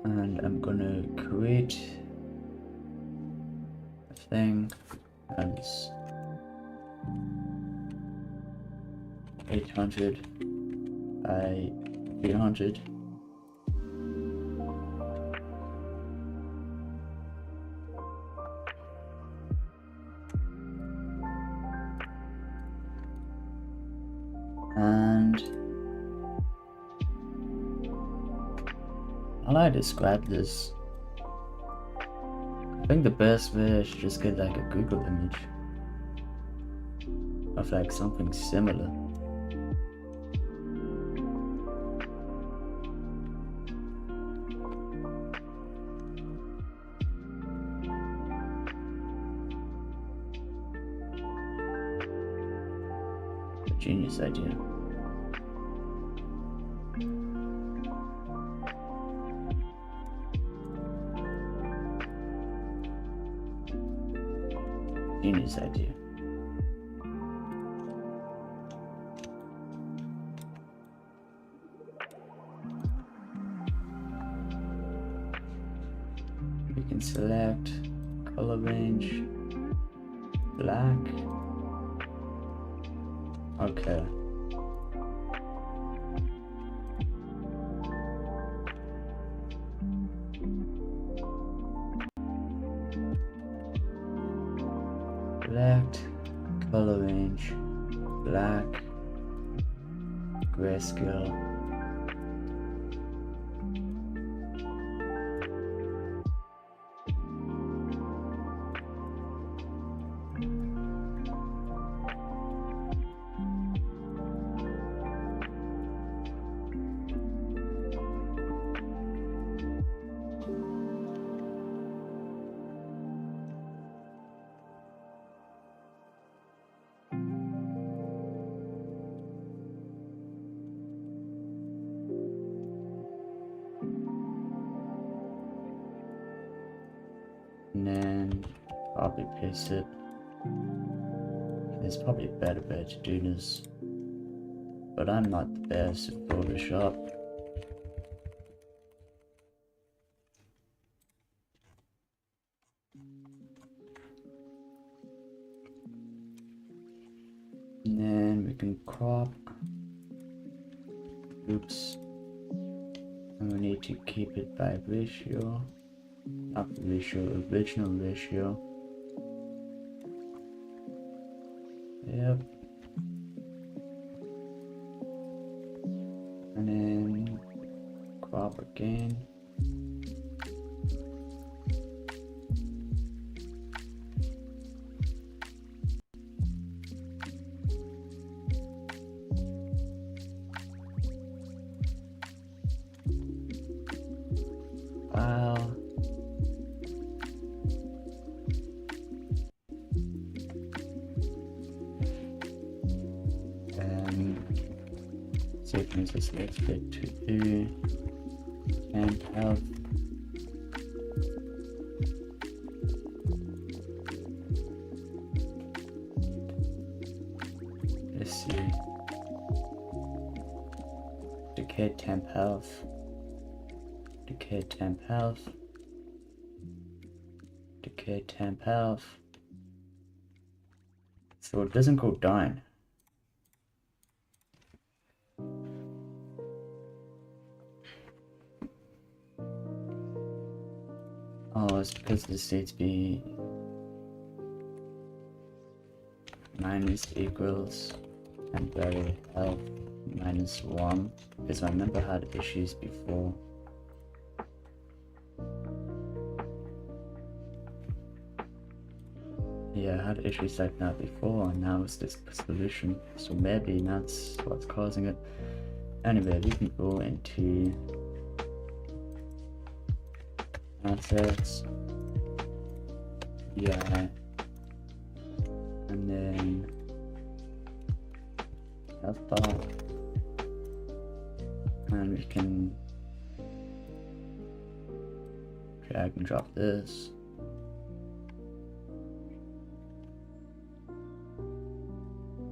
And I'm gonna create a thing as 800 by 300. And how do I describe this? I think the best way is just get like a Google image of like something similar. A genius idea. Genius idea. We can select color range, black. Okay. Select color range, black, grayscale. And then copy paste it. There's probably a better way to do this, but I'm not the best at Photoshop. And then we can crop. Oops. And we need to keep it by ratio. Not ratio, original ratio. Yep. And then crop again. sequences. Let's get to do and health. Let's see. Decayed temp health. Decayed temp health. Decayed temp health. So it doesn't go down. Oh, it's because the states be minus equals temporary health -1, because I remember I had issues before. Yeah, I had issues like that before, and now it's this solution, so maybe that's what's causing it. Anyway, we can go into assets, yeah, and then health bar, and we can drag and drop this.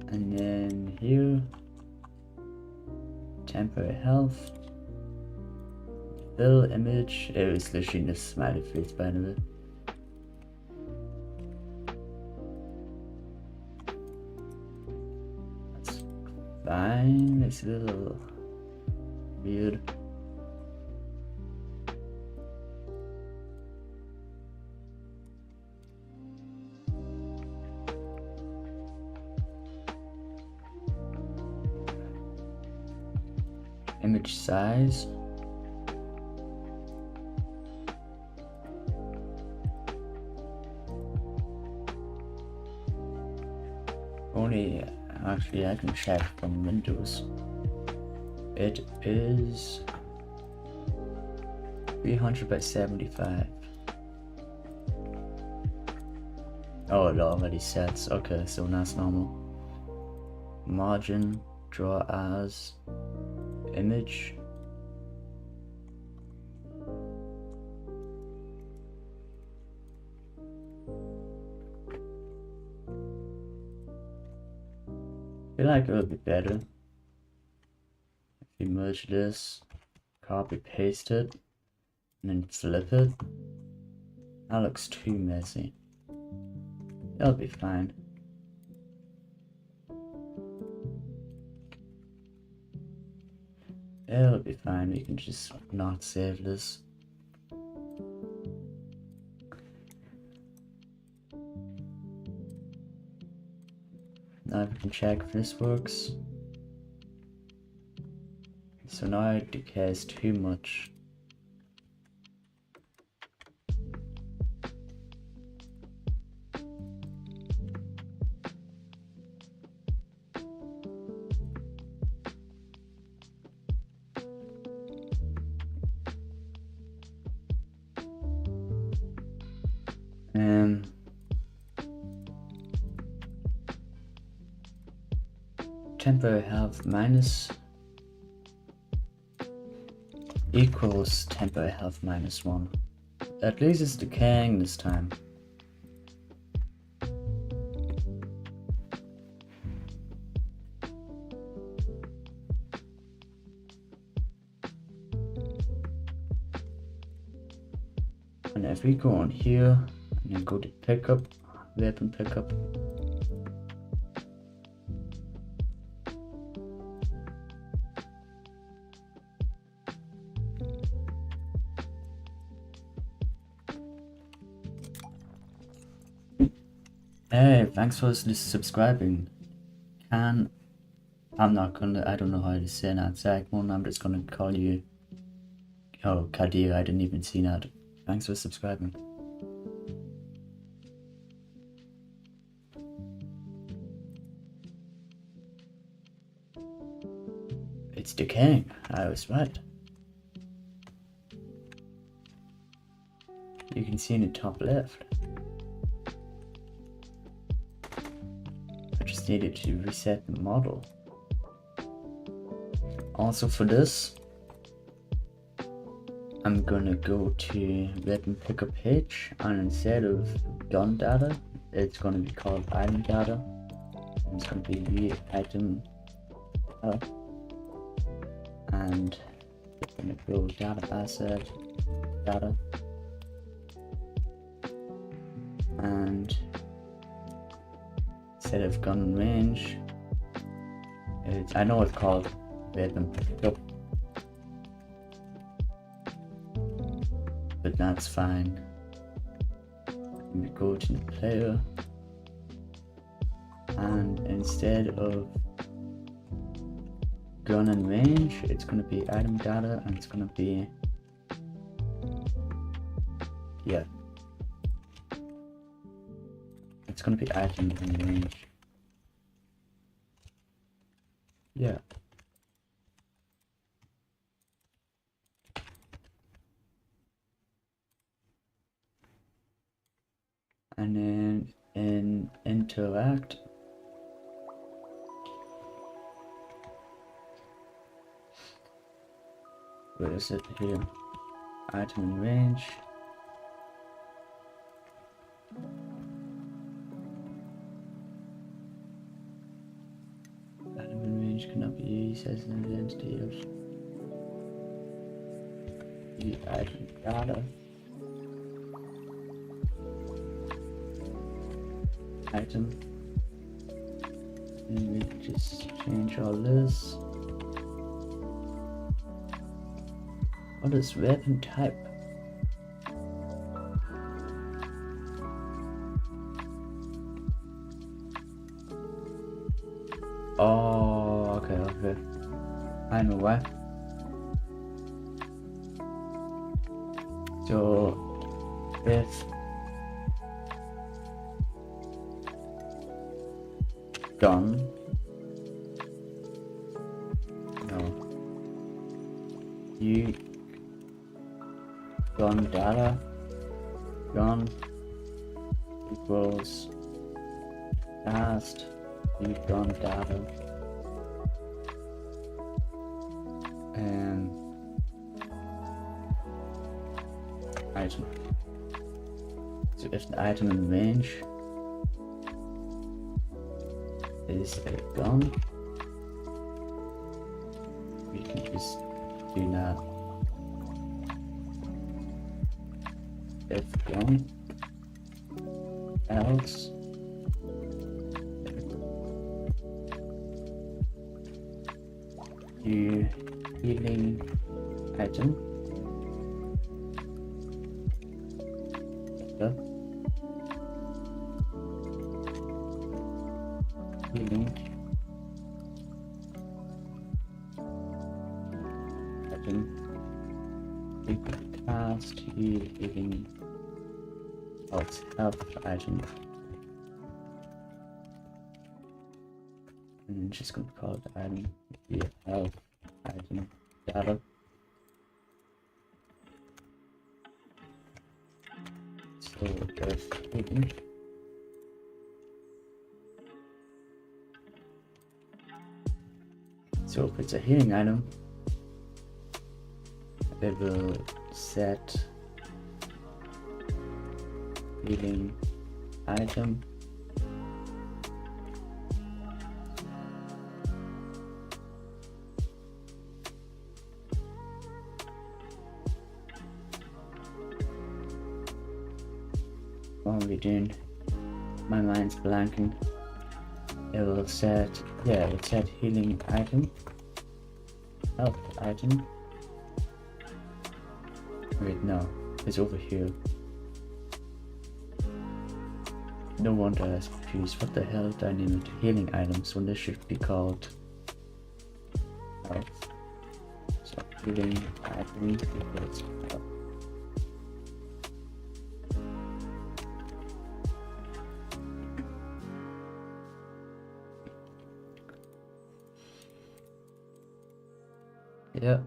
And then here, temporary health, fill image. It was literally the smiley face by the way. That's fine. It's a little weird. Image size. Only actually I can check from Windows. It is 300 by 75. Oh, it already sets. Okay, so that's normal. Margin, draw as, image. I feel like it would be better if you merge this, copy paste it, and then flip it. That looks too messy. It'll be fine. It'll be fine, we can just not save this. Now we can check if this works. So now it decays too much. Temporary health minus equals temporary health -1. At least it's decaying this time. And if we go on here and then go to pickup, weapon pickup, hey, thanks for subscribing. I don't know how to say that exact one, I'm just gonna call you, oh, Kadir, I didn't even see that. Thanks for subscribing. It's decaying, I was right. You can see in the top left. I just needed to reset the model. Also for this, I'm gonna go to weapon pickup page, and instead of gun data, it's gonna be called item data. It's gonna be the item data, and it's gonna go data asset data, and instead of gun range, I know it's called weapon pickup, but that's fine. We go to the player, and instead of gun and range, it's going to be item data, and it's going to be, yeah, it's going to be item and range. Yeah. And then in interact, where is it here? Item and range. Item and range cannot be used as an identity of the item data. Item, and we just change all this. What is weapon type? Oh, okay. I know why. So if gun, no, you gun data, gun equals cast you gun data, and item. So if the item in range is a gun, we can just do that. If gun, else do healing item, healing item equal cast healing health item, and I'm just going to call it item health item data. So if healing, so if it's a healing item, it will set healing item what are we doing? My mind's blanking. It will set, yeah, it will set healing item, health item. Wait, no, it's over here. No wonder I was confused. What the hell did I name it? Healing items when this should be called health. So healing item equals health. Yeah.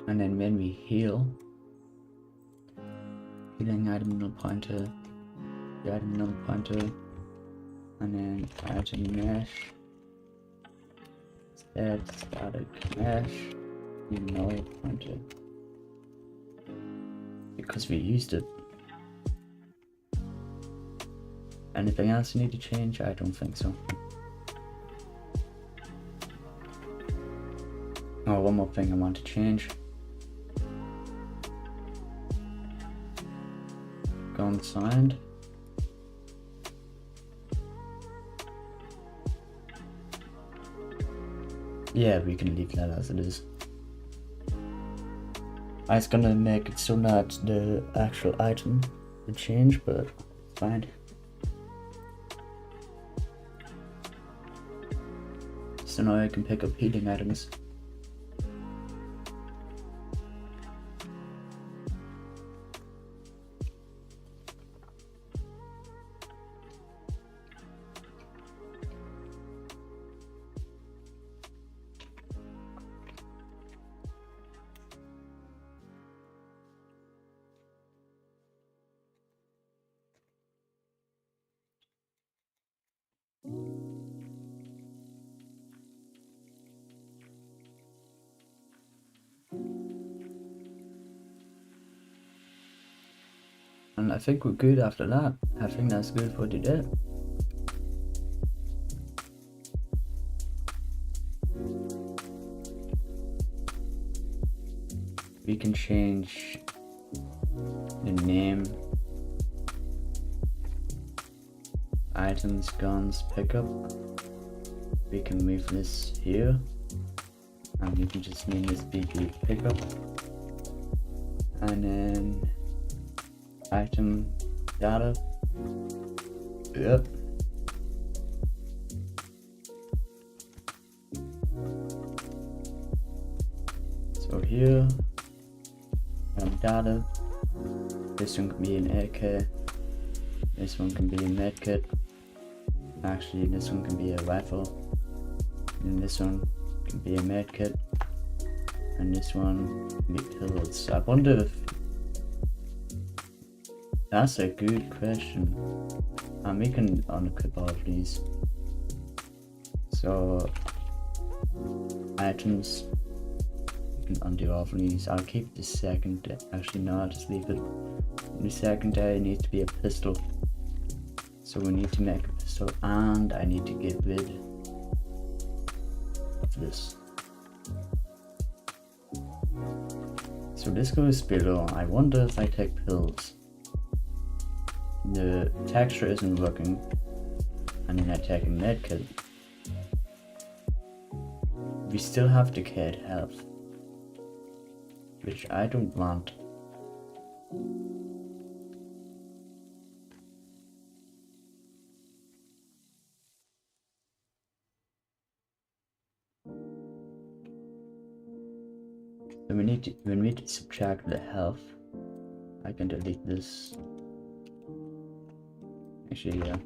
And then when we heal, healing item null pointer, the item null pointer, and then item mesh Set static hash null pointer because we used it. Anything else you need to change? I don't think so. Oh, one more thing I want to change. Gone signed. Yeah, we can leave that as it is. I was gonna make it so that the actual item would change, but it's fine. So now I can pick up healing items. And I think we're good after that. I think that's good for today. We can change the name, items, guns, pickup. We can move this here, and we can just name this BP pickup, and then item data. Yep. So here, data. This one can be an AK. This one can be a medkit. Actually, this one can be a rifle. And this one can be a medkit. And this one can be pills. I wonder if... That's a good question. We can unequip all of these. So, items. We can undo all of these. I'll keep the second. Actually, no, I'll just leave it. The secondary needs to be a pistol. So we need to make a pistol, and I need to get rid of this. So this goes below. I wonder if I take pills. The texture isn't working, and then I take a medkit. We still have decayed health, which I don't want. So we need to subtract the health. I can delete this. Actually, yeah.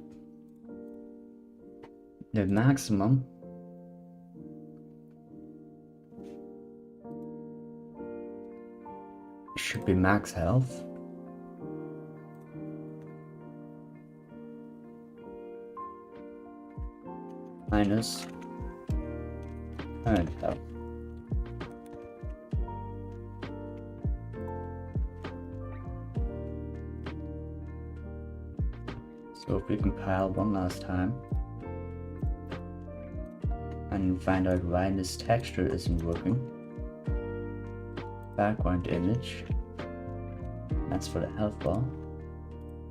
The maximum should be max health. Minus current health. So if we compile one last time and find out why this texture isn't working. Background image, that's for the health bar.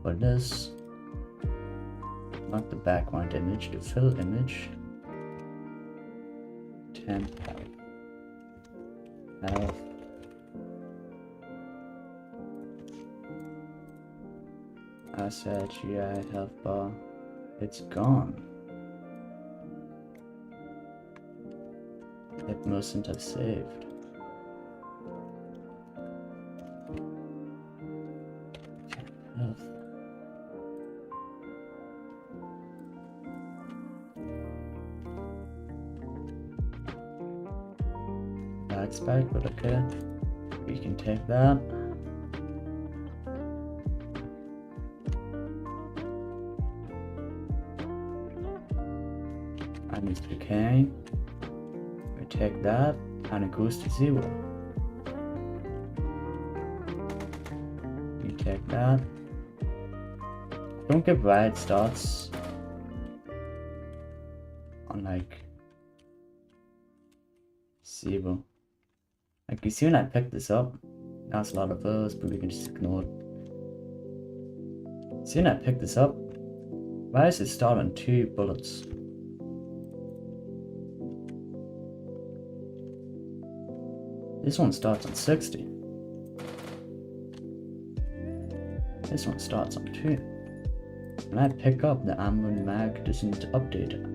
For this, not the background image, the fill image. Temp health. Asset GI health bar. It's gone. It mustn't have saved. Health. That's back, but okay. We can take that. And it's decaying. take that and it goes to 0. You take that. Don't get why it starts on like 0. Like you see when I pick this up, that's a lot of those, but we can just ignore it. See when I pick this up, why does it start on 2 bullets? This one starts on 60. This one starts on 2. When I pick up, the ammo and mag doesn't update it.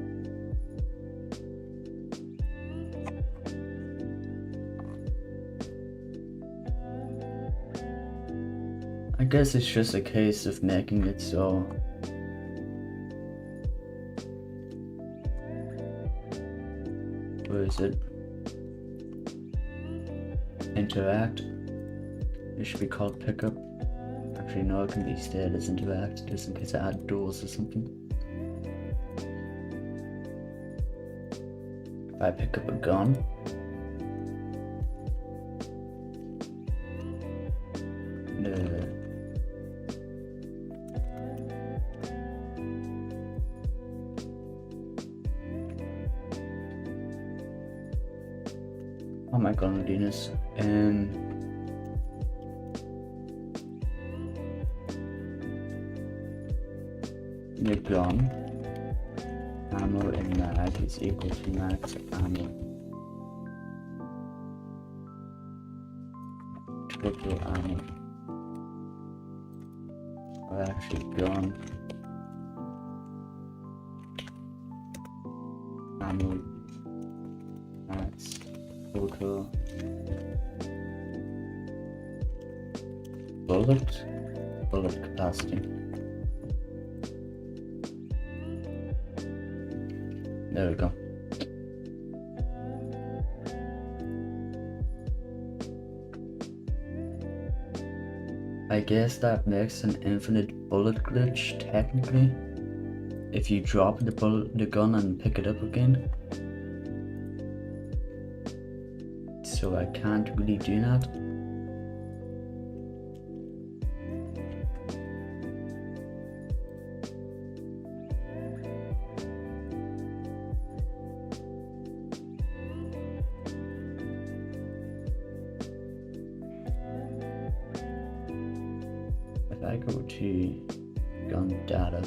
I guess it's just a case of making it so where is it? Interact. It should be called pickup. Actually no, it can be stayed as interact just in case I add doors or something. If I pick up a gun, oh my god, Medina's the gun ammo in mag is equal to max ammo total ammo, or actually gun ammo max total bullet capacity. There we go. I guess that makes an infinite bullet glitch technically. If you drop the gun and pick it up again. So I can't really do that. If I go to gun data,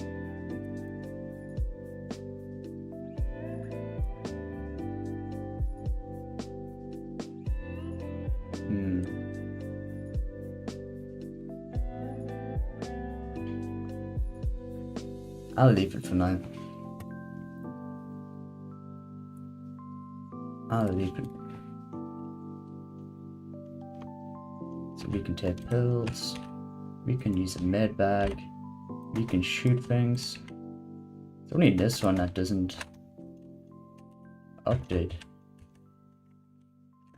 I'll leave it for now. I'll leave it. So we can take pills, we can use a med bag, we can shoot things. It's only this one that doesn't update.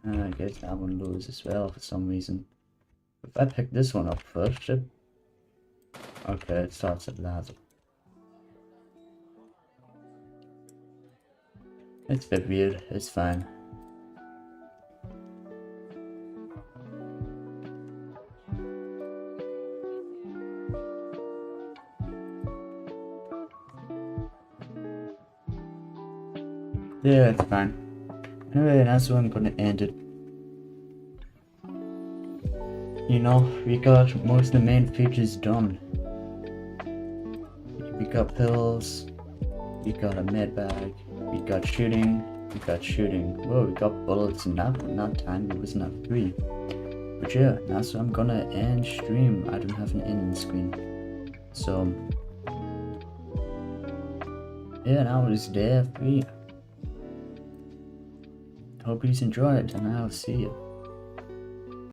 And I guess that one loses as well for some reason. If I pick this one up first, okay, it starts at laser. It's a bit weird, it's fine. Yeah, it's fine. Anyway, that's where I'm gonna end it. You know, we got most of the main features done. We got pills, we got a med bag, we got shooting. Whoa, we got bullets in that time, it wasn't at 3. But yeah, that's what I'm gonna end stream. I don't have an end screen. So, yeah, that was day 3. Hope you enjoyed, and I'll see you.